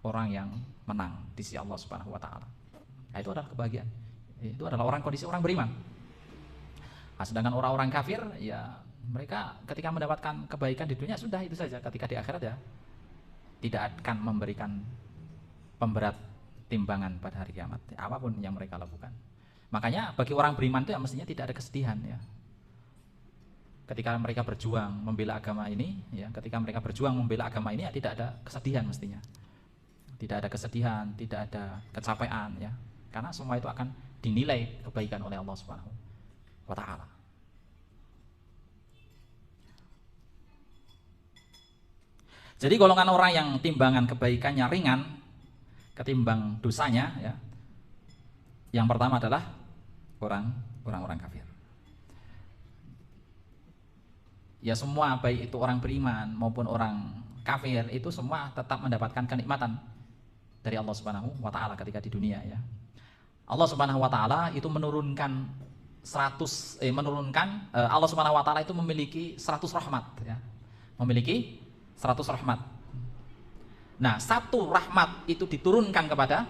orang yang menang di sisi Allah Subhanahu wa taala. Nah, itu adalah kebahagiaan. Itu adalah kondisi orang beriman. Nah, sedangkan orang-orang kafir ya mereka ketika mendapatkan kebaikan di dunia sudah itu saja, ketika di akhirat ya tidak akan memberikan pemberat timbangan pada hari kiamat apapun yang mereka lakukan. Makanya bagi orang beriman itu ya mestinya tidak ada kesedihan ya. Ketika mereka berjuang membela agama ini ya, ketika mereka berjuang membela agama ini ya tidak ada kesedihan mestinya. Tidak ada kesedihan, tidak ada kecapean ya. Karena semua itu akan dinilai kebaikan oleh Allah Subhanahu wa taala. Jadi golongan orang yang timbangan kebaikannya ringan ketimbang dosanya ya. Yang pertama adalah orang-orang kafir. Ya semua baik itu orang beriman maupun orang kafir itu semua tetap mendapatkan kenikmatan dari Allah Subhanahu wa taala ketika di dunia ya. Allah Subhanahu wa taala itu menurunkan Allah Subhanahu wa taala itu memiliki 100 rahmat ya. Memiliki 100 rahmat. Nah, satu rahmat itu diturunkan kepada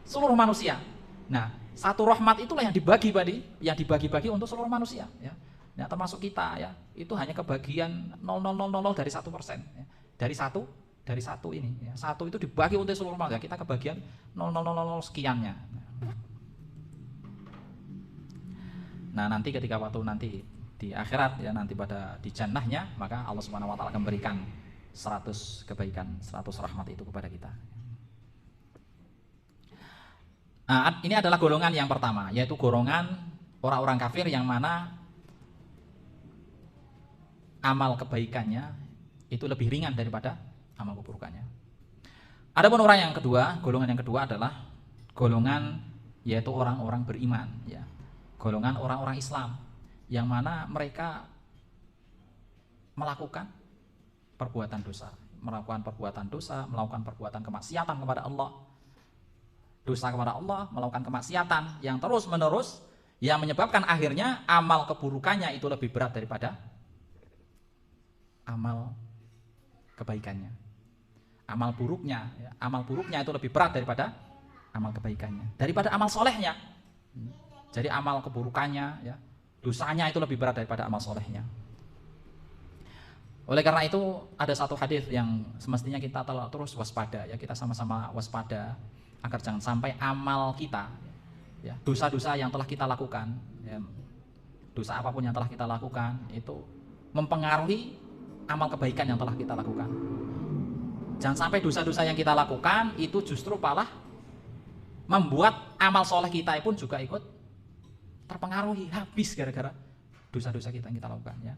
seluruh manusia. Nah, satu rahmat itulah yang dibagi-bagi untuk seluruh manusia ya. Nah, termasuk kita ya, itu hanya kebagian 0,0000 dari 1%. Ya. Dari satu ini ya. Satu itu dibagi untuk seluruh manusia, kita kebagian 0,0000 sekiannya. Nah, nanti ketika waktu nanti di akhirat ya, nanti pada di jannahnya, maka Allah Subhanahu wa taala akan berikan 100 kebaikan, 100 rahmat itu kepada kita. Nah, ini adalah golongan yang pertama, yaitu golongan orang-orang kafir yang mana amal kebaikannya itu lebih ringan daripada amal keburukannya. Adapun orang yang kedua, golongan yang kedua adalah golongan yaitu orang-orang beriman ya. Golongan orang-orang Islam yang mana mereka melakukan perbuatan dosa, melakukan perbuatan kemaksiatan kepada Allah, dosa kepada Allah, melakukan kemaksiatan yang terus-menerus, yang menyebabkan akhirnya amal keburukannya itu lebih berat daripada amal kebaikannya. Amal buruknya itu lebih berat daripada amal kebaikannya, daripada amal solehnya. Jadi amal keburukannya, ya, dosanya itu lebih berat daripada amal solehnya. Oleh karena itu ada satu hadis yang semestinya kita terus waspada, ya, kita sama-sama waspada agar jangan sampai amal kita, ya, dosa-dosa yang telah kita lakukan, ya, dosa apapun yang telah kita lakukan itu mempengaruhi amal kebaikan yang telah kita lakukan. Jangan sampai dosa-dosa yang kita lakukan itu justru malah membuat amal soleh kita pun juga ikut terpengaruhi, habis gara-gara dosa-dosa kita yang kita lakukan, ya.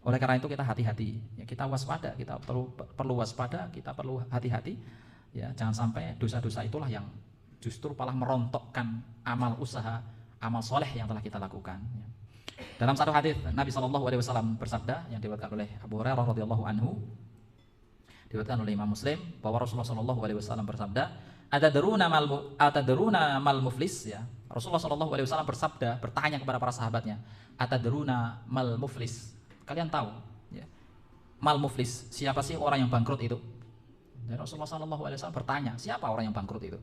Oleh karena itu kita hati-hati, ya, kita waspada, kita perlu waspada, kita perlu hati-hati, ya, jangan sampai dosa-dosa itulah yang justru malah merontokkan amal usaha, amal soleh yang telah kita lakukan. Dalam satu hadis Nabi SAW bersabda yang diriwayatkan oleh Abu Hurairah radhiyallahu anhu, diriwayatkan oleh Imam Muslim, bahwa Rasulullah SAW bersabda, atadruna mal muflis, ya. Rasulullah SAW bersabda, bertanya kepada para sahabatnya, atadruna mal muflis, kalian tahu, ya, mal muflis, siapa sih orang yang bangkrut itu? Dan Rasulullah SAW bertanya, siapa orang yang bangkrut itu?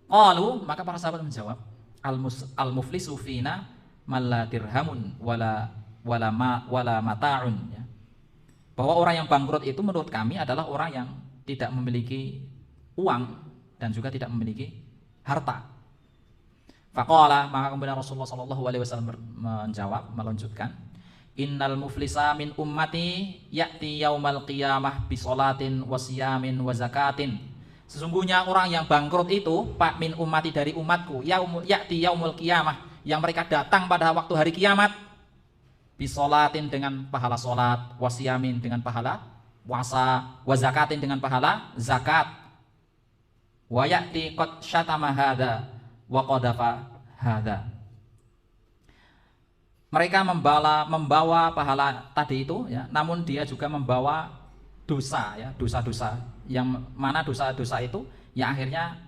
Qalu, maka para sahabat menjawab, al muflisu fina man la dirhamun wala mata'un, ya. Bahwa orang yang bangkrut itu menurut kami adalah orang yang tidak memiliki uang dan juga tidak memiliki harta. Faqala, maka kemudian Rasulullah SAW menjawab, melanjutkan, innal muflisa min ummati ya'ti yaumal qiyamah bi sholatin wa siyamin wa zakatin. Sesungguhnya orang yang bangkrut itu, pak, min ummati, dari umatku, ya'ti yaumul qiyamah, yang mereka datang pada waktu hari kiamat, bisolatin, dengan pahala solat, wasiyamin, dengan pahala puasa, wazakatin, dengan pahala zakat, wayati qad syatama hadza wa qadafa hadza. Mereka membawa pahala tadi itu, ya, namun dia juga membawa dosa, ya, dosa-dosa, yang mana dosa-dosa itu yang akhirnya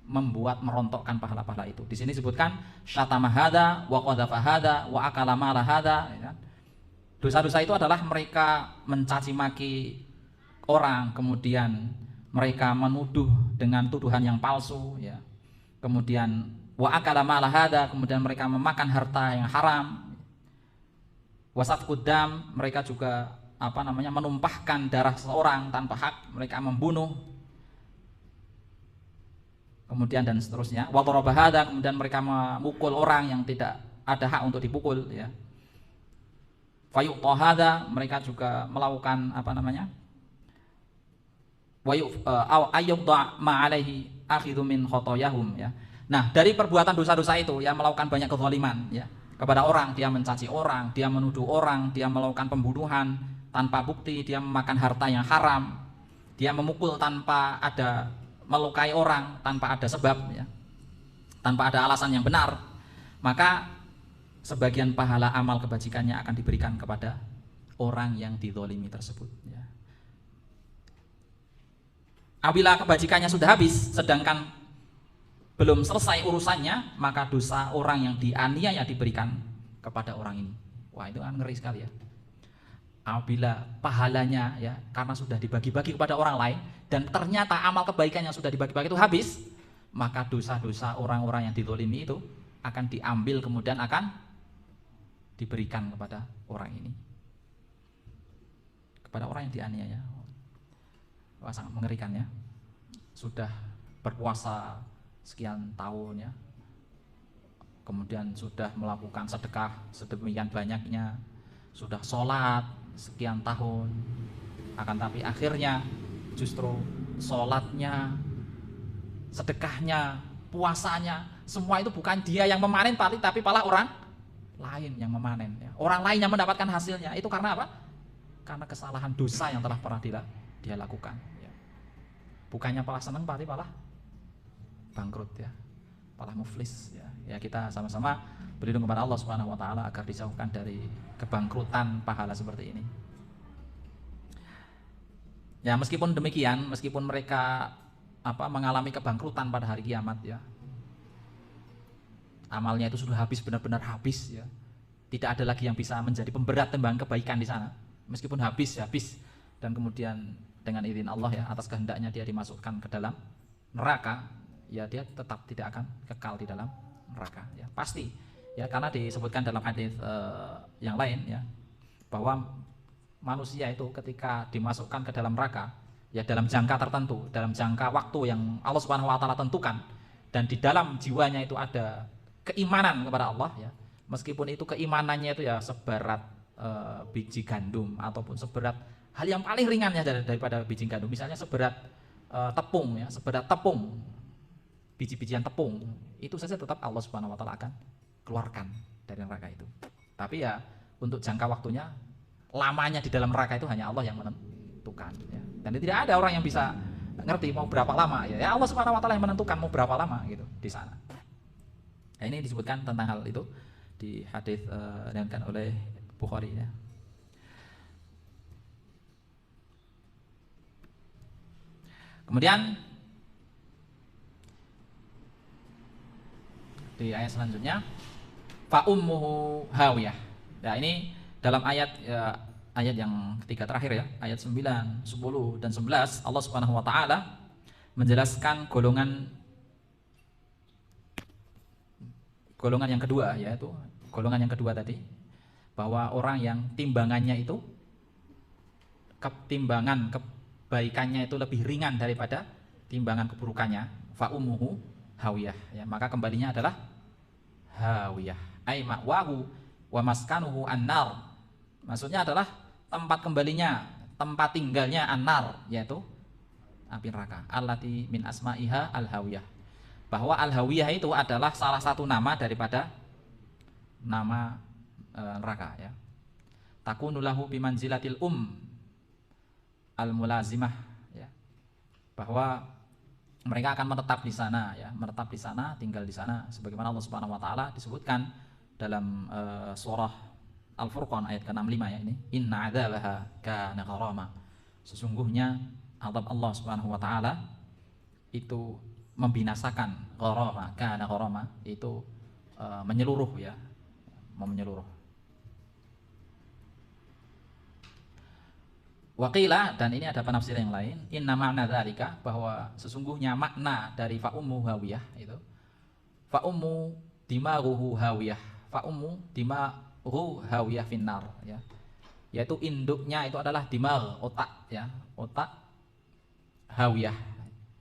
membuat merontokkan pahala-pahala itu. Di sini disebutkan syatama hadza wa qadhafa hadza wa akala mala hadza, ya. Dosa-dosa itu adalah mereka mencaci maki orang, kemudian mereka menuduh dengan tuduhan yang palsu, ya. Kemudian wa akala mala hadza, kemudian mereka memakan harta yang haram. Wasafkud dam, mereka juga menumpahkan darah seseorang tanpa hak, mereka membunuh. Kemudian dan seterusnya, wa daraba hadza, kemudian mereka memukul orang yang tidak ada hak untuk dipukul, ya. Fayuqta hadza, mereka juga melakukan ayyuqda ma alaihi akhidhu min khotoyahum, ya. Nah, dari perbuatan dosa-dosa itu, ya, melakukan banyak kezaliman, ya, kepada orang, dia mencaci orang, dia menuduh orang, dia melakukan pembunuhan tanpa bukti, dia memakan harta yang haram, dia memukul tanpa ada, melukai orang tanpa ada sebab, ya, tanpa ada alasan yang benar, maka sebagian pahala amal kebajikannya akan diberikan kepada orang yang dizalimi tersebut, ya. Apabila kebajikannya sudah habis sedangkan belum selesai urusannya, maka dosa orang yang dianiaya diberikan kepada orang ini. Wah, itu kan ngeri sekali, ya. Apabila pahalanya, ya, karena sudah dibagi-bagi kepada orang lain dan ternyata amal kebaikan yang sudah dibagi-bagi itu habis, maka dosa-dosa orang-orang yang dizalimi itu akan diambil kemudian akan diberikan kepada orang ini, kepada orang yang dianiaya. Wah, sangat mengerikan, ya. Sudah berpuasa sekian tahun, ya, kemudian sudah melakukan sedekah sedemikian banyaknya, sudah sholat sekian tahun, akan tapi akhirnya justru sholatnya, sedekahnya, puasanya, semua itu bukan dia yang memanen, tapi malah orang lain yang memanen, ya. Orang lain yang mendapatkan hasilnya. Itu karena apa? Karena kesalahan dosa yang telah pernah dia lakukan, ya. Bukannya malah senang, tapi malah bangkrut, ya, malah muflis, ya. Ya, kita sama-sama berlindung kepada Allah Subhanahu wa taala agar dijauhkan dari kebangkrutan pahala seperti ini. Ya, meskipun demikian, meskipun mereka mengalami kebangkrutan pada hari kiamat, ya, amalnya itu sudah habis, benar-benar habis, ya. Tidak ada lagi yang bisa menjadi pemberat timbangan kebaikan di sana. Meskipun habis dan kemudian dengan izin Allah, ya, atas kehendaknya dia dimasukkan ke dalam neraka, ya, dia tetap tidak akan kekal di dalam neraka, ya, pasti, ya, karena disebutkan dalam hadis yang lain, ya, bahwa manusia itu ketika dimasukkan ke dalam neraka, ya, dalam jangka tertentu, dalam jangka waktu yang Allah Subhanahu wa taala tentukan, dan di dalam jiwanya itu ada keimanan kepada Allah, ya, meskipun itu keimanannya itu, ya, seberat biji gandum ataupun seberat hal yang paling ringan, ya, daripada biji gandum, misalnya seberat tepung, ya, seberat tepung, biji-bijian tepung, itu saja tetap Allah Subhanahu wa taala akan keluarkan dari neraka itu. Tapi, ya, untuk jangka waktunya, lamanya di dalam neraka itu hanya Allah yang menentukan, ya. Dan tidak ada orang yang bisa ngerti mau berapa lama ya. Allah Subhanahu wa taala yang menentukan mau berapa lama gitu di sana. Nah, ini disebutkan tentang hal itu di hadis diriwayatkan oleh Bukhari ya. Kemudian di ayat selanjutnya fa ummuhu hawiyah. Nah, ini dalam ayat ayat yang ketiga terakhir ya, ayat 9, 10 dan 11 Allah Subhanahu wa taala menjelaskan golongan yang kedua, yaitu golongan yang kedua tadi, bahwa orang yang timbangannya itu timbangan kebaikannya itu lebih ringan daripada timbangan keburukannya, fa ummuhu hawiyah ya, maka kembalinya adalah hawiyah, ai ma'wahu wa maskanuhu an-nar. Maksudnya adalah tempat kembalinya, tempat tinggalnya an-nar, yaitu api neraka. Allati min asma'iha al-hawiyah. Bahwa al-hawiyah itu adalah salah satu nama daripada nama neraka ya. Takunu lahu bimanzilatil al-mulazimah ya. Bahwa mereka akan menetap di sana ya, menetap di sana, tinggal di sana sebagaimana Allah Subhanahu wa taala disebutkan dalam surah Al-Furqan ayat ke-65 ya, ini inna adzabaha kana gharama. Sesungguhnya azab Allah Subhanahu wa taala itu membinasakan, gharama kana gharama itu menyeluruh ya, menyeluruh. Waqila, dan ini ada penafsiran yang lain, inna ma'na dzalika, bahwa sesungguhnya makna dari fa ummu hawiyah itu fa ummu dimaghuhu hawiyah, fa ummu dimaghu hawiyah finnar ya. Yaitu induknya itu adalah dimagh, otak ya, otak hawiyah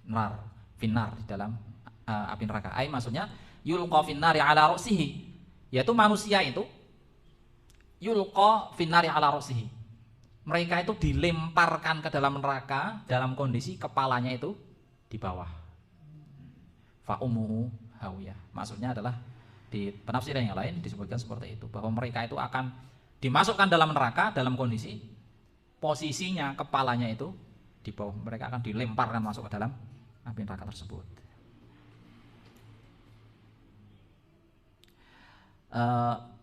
nar, finnar, di dalam api neraka. Ai maksudnya yulqa finnari ala ra'sihi, yaitu manusia itu yulqa finnari ala ra'sihi. Mereka itu dilemparkan ke dalam neraka dalam kondisi kepalanya itu di bawah. Fa ummuhu hawiyah. Maksudnya adalah di penafsiran yang lain disebutkan seperti itu, bahwa mereka itu akan dimasukkan dalam neraka dalam kondisi posisinya kepalanya itu di bawah. Mereka akan dilemparkan masuk ke dalam api neraka tersebut.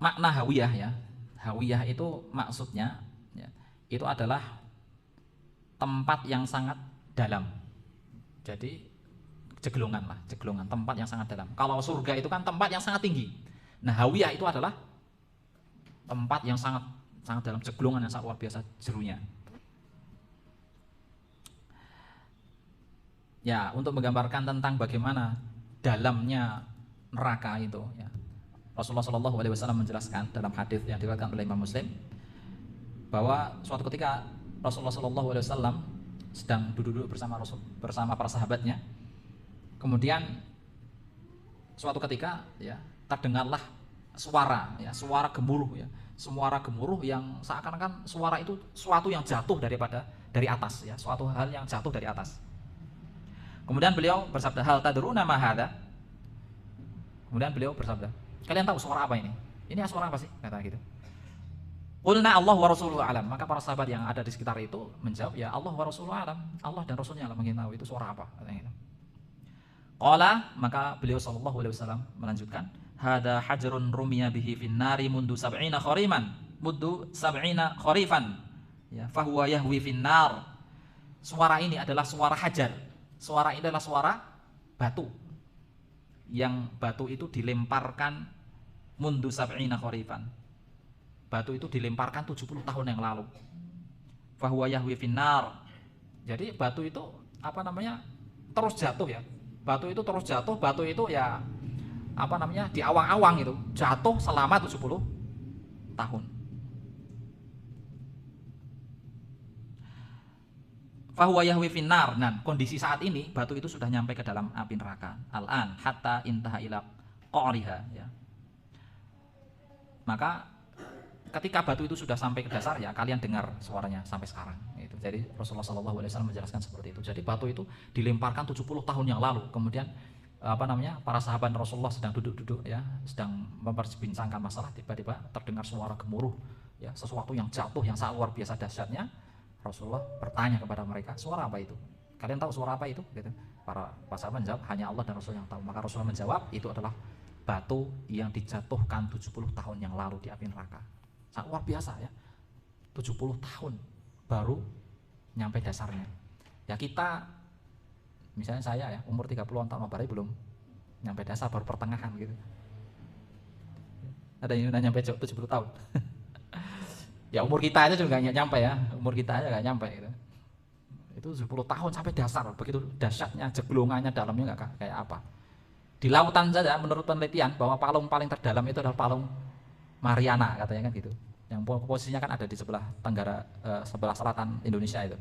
Makna hawiyah ya. Hawiyah itu maksudnya ya, itu adalah tempat yang sangat dalam. Jadi jeglongan lah, jeglongan, tempat yang sangat dalam. Kalau surga itu kan tempat yang sangat tinggi. Nah, hawiyah itu adalah tempat yang sangat dalam, jeglongan yang sangat luar biasa jerunya. Ya, untuk menggambarkan tentang bagaimana dalamnya neraka itu ya, Rasulullah SAW menjelaskan dalam hadis yang diriwayatkan oleh Imam Muslim, bahwa suatu ketika Rasulullah SAW sedang duduk bersama para sahabatnya. Kemudian suatu ketika ya terdengarlah suara ya, suara gemuruh ya, suara gemuruh yang seakan-akan suara itu suatu yang jatuh dari atas ya, suatu hal yang jatuh dari atas. Kemudian beliau bersabda, hal tadruna ma hadza? Kemudian beliau bersabda, kalian tahu suara apa ini? Ini suara apa sih? Kata gitu. Qulna Allah wa rasuluhu alam. Maka para sahabat yang ada di sekitar itu menjawab, ya Allah wa rasuluhu alam, Allah dan Rasulnya alam mengetahui itu suara apa. Qala, maka beliau sallallahu alaihi wasallam melanjutkan, hada hajarun rumiya bihi finnari mundu sab'ina khariman, mundu sab'ina kharifan ya, fahuwa yahwi finnar. Suara ini adalah suara hajar. Suara ini adalah suara batu, yang batu itu dilemparkan mundu sab'ina kharifan, batu itu dilemparkan 70 tahun yang lalu. Fahuwa yahwi finnar. Jadi batu itu terus jatuh ya. Batu itu terus jatuh, batu itu ya di awang-awang itu jatuh selama 70 tahun. Fahuwa yahwi finnar. Nah, kondisi saat ini batu itu sudah nyampe ke dalam api neraka. Al-an hatta intaha ila qa'riha ya. Maka ketika batu itu sudah sampai ke dasar ya, kalian dengar suaranya sampai sekarang itu. Jadi Rasulullah SAW menjelaskan seperti itu. Jadi batu itu dilemparkan 70 tahun yang lalu. Kemudian para sahabat Rasulullah sedang duduk-duduk ya, sedang memperbincangkan masalah, tiba-tiba terdengar suara gemuruh ya, sesuatu yang jatuh yang sangat luar biasa dahsyatnya. Rasulullah bertanya kepada mereka, suara apa itu? kalian tahu suara apa itu? Gitu. Para sahabat menjawab, hanya Allah dan Rasul yang tahu. Maka Rasulullah menjawab, itu adalah batu yang dijatuhkan 70 tahun yang lalu di api neraka. Sangat luar biasa ya. 70 tahun baru nyampe dasarnya. Ya kita, misalnya saya ya, umur 30-an tahun belum nyampe dasar, baru pertengahan gitu. Ada yang udah nyampe 70 tahun. Ya umur kita aja juga nggak nyampe ya, umur kita aja nggak nyampe gitu. Itu 10 tahun sampai dasar, begitu dahsyatnya, jeglongannya dalamnya nggak kayak apa. Di lautan saja menurut penelitian bahwa palung paling terdalam itu adalah palung Mariana katanya kan gitu. Yang posisinya kan ada di sebelah tenggara, sebelah selatan Indonesia itu.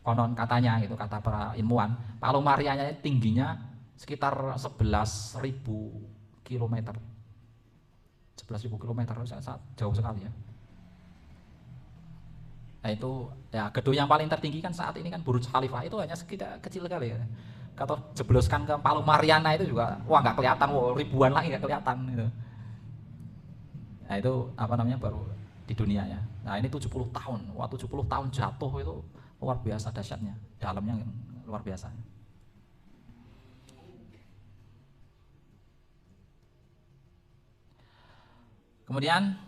Konon katanya gitu, kata para ilmuwan, palung Mariana tingginya sekitar 11.000 km. 11.000 km, sangat jauh sekali ya. Nah itu ya, gedung yang paling tertinggi kan saat ini kan Burj Khalifa, itu hanya sekitar kecil kali ya. Kalau jebloskan ke palung Mariana itu juga, wah nggak kelihatan, wah, ribuan lagi nggak kelihatan gitu. Nah itu apa namanya, baru di dunia ya. Nah ini 70 tahun, wah 70 tahun jatuh itu luar biasa dahsyatnya, dalamnya luar biasa. Kemudian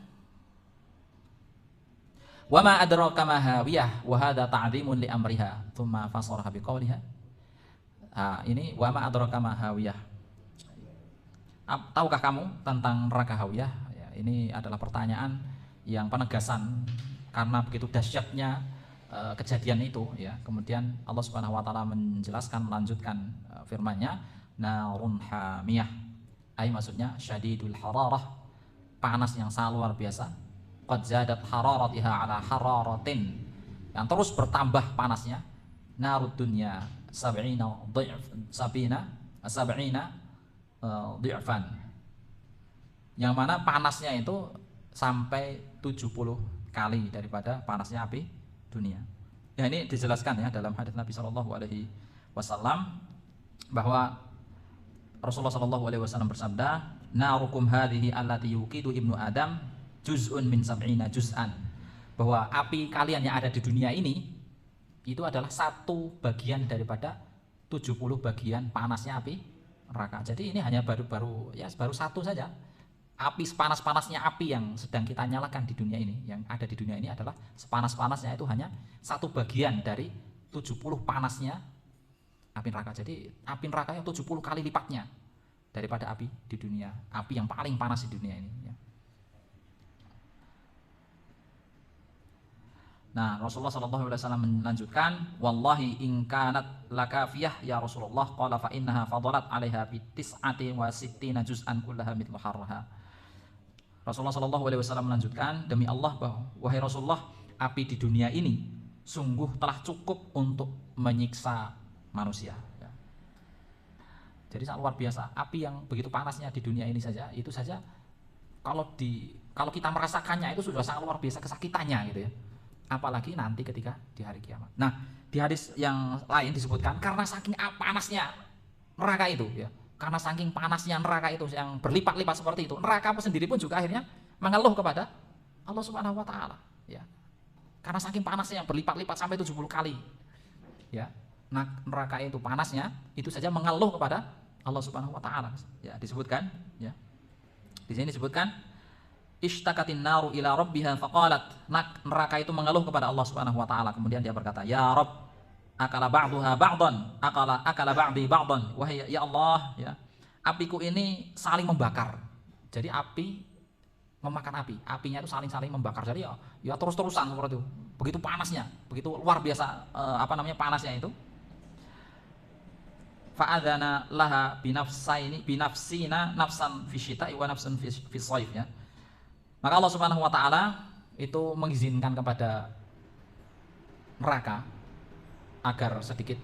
wa ma adraka ma hawiyah wa hadza ta'dhimun li amriha thumma fasaraha biqauliha. Ini wa ma adraka ma hawiyah. Tahukah kamu tentang neraka hawiyah? Ya, ini adalah pertanyaan yang penegasan karena begitu dahsyatnya kejadian itu ya. Kemudian Allah Subhanahu wa taala menjelaskan, melanjutkan firman-Nya, narun hamiyah. Maksudnya syadidul hararah, panas yang sangat luar biasa. Qad zadat hararatiha ala hararatin, yang terus bertambah panasnya. Narud dunya sab'ina dhi'fan, yang mana panasnya itu sampai 70 kali daripada panasnya api dunia. Ya ini dijelaskan ya dalam hadis Nabi SAW bahwa Rasulullah SAW bersabda, narukum hadhihi allati yuqidu ibnu Adam juz'un min sab'ina juz'an, bahwa api kalian yang ada di dunia ini itu adalah satu bagian daripada 70 bagian panasnya api neraka. Jadi ini hanya baru satu saja. Api sepanas-panasnya api yang sedang kita nyalakan di dunia ini, yang ada di dunia ini adalah sepanas-panasnya itu hanya satu bagian dari 70 panasnya api neraka. Jadi api neraka yang 70 kali lipatnya daripada api di dunia, api yang paling panas di dunia ini ya. Nah, Rasulullah SAW melanjutkan, wallahi in kanat lakafiyah ya Rasulullah, qala fa innaha fadalat 'alaiha bi tis'ati wa sittina juz'an kullaha mithlu harraha. Rasulullah SAW melanjutkan, demi Allah bahwa wahai Rasulullah, api di dunia ini sungguh telah cukup untuk menyiksa manusia ya. Jadi sangat luar biasa, api yang begitu panasnya di dunia ini saja, itu saja kalau kita merasakannya itu sudah sangat luar biasa kesakitannya gitu ya. Apalagi nanti ketika di hari kiamat. Nah, di hadis yang lain disebutkan karena saking panasnya neraka itu ya. Karena saking panasnya neraka itu yang berlipat-lipat seperti itu, neraka sendiri pun juga akhirnya mengeluh kepada Allah Subhanahu wa taala ya. Karena saking panasnya yang berlipat-lipat sampai 70 kali. Ya. Nah, neraka itu panasnya itu saja mengeluh kepada Allah Subhanahu wa taala. Ya, disebutkan ya. Di sini disebutkan ishtakatin naru ila rabbiha faqalat, neraka itu mengeluh kepada Allah Subhanahu wa taala, kemudian dia berkata, ya Rabb, akala ba'duha ba'dan, akala ba'di ba'dan, wahai ya Allah ya, apiku ini saling membakar. Jadi api memakan api, apinya itu saling membakar. Jadi ya terus-terusan seperti itu. Begitu panasnya, begitu luar biasa panasnya itu. Fa'adzana laha binafsina nafsan fi syita'i wa nafsan fi shaif ya. Maka Allah Subhanahu wa taala itu mengizinkan kepada neraka agar sedikit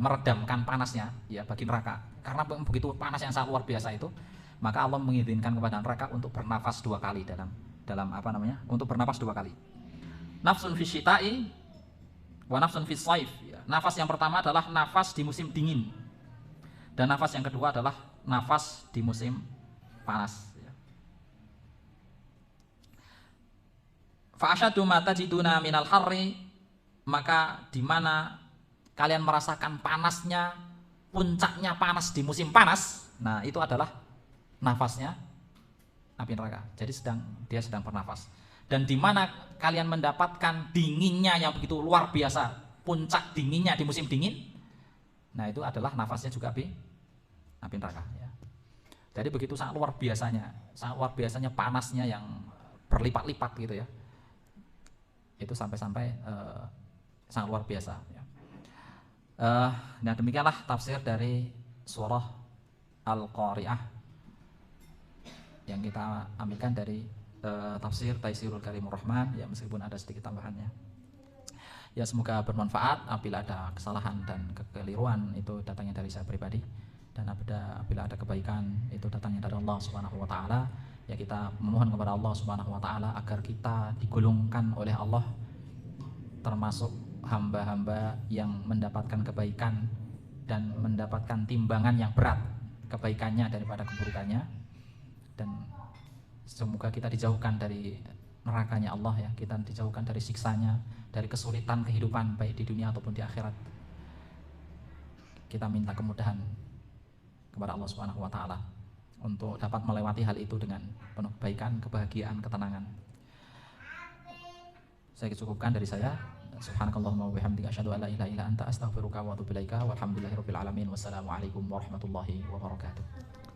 meredamkan panasnya ya bagi neraka. Karena begitu panas yang sangat luar biasa itu, maka Allah mengizinkan kepada neraka untuk bernafas 2 kali untuk bernafas 2 kali. Nafsun fi syita'i wa nafsun fi shaif. Nafas yang pertama adalah nafas di musim dingin. Dan nafas yang kedua adalah nafas di musim panas. Fa asyadu ma tajiduna minal harri maka di mana kalian merasakan panasnya, puncaknya panas di musim panas, nah itu adalah nafasnya api neraka. Jadi dia sedang bernafas. Dan di mana kalian mendapatkan dinginnya yang begitu luar biasa, puncak dinginnya di musim dingin, nah itu adalah nafasnya juga api neraka. Ya. Jadi begitu sangat luar biasanya panasnya yang berlipat-lipat gitu ya. Itu sampai-sampai sangat luar biasa. Ya. Nah demikianlah tafsir dari surah Al-Qari'ah yang kita ambilkan dari tafsir Taisirul Karimur Rahman, ya meskipun ada sedikit tambahannya. Ya semoga bermanfaat. Apabila ada kesalahan dan kekeliruan itu datangnya dari saya pribadi, dan apabila ada kebaikan itu datangnya dari Allah Subhanahu wa taala. Ya kita memohon kepada Allah Subhanahu wa taala agar kita digolongkan oleh Allah termasuk hamba-hamba yang mendapatkan kebaikan dan mendapatkan timbangan yang berat kebaikannya daripada keburukannya. Dan semoga kita dijauhkan dari nerakanya Allah, ya, kita dijauhkan dari siksanya, dari kesulitan kehidupan baik di dunia ataupun di akhirat. Kita minta kemudahan kepada Allah Subhanahu wa taala untuk dapat melewati hal itu dengan penuh kebaikan, kebahagiaan, ketenangan. Saya cukupkan dari saya. Subhanakallahumma wa bihamdika asyhadu an la ilaha illa anta astaghfiruka wa atubu ilaika. Walhamdulillahirabbil alamin. Wassalamualaikum warahmatullahi wabarakatuh.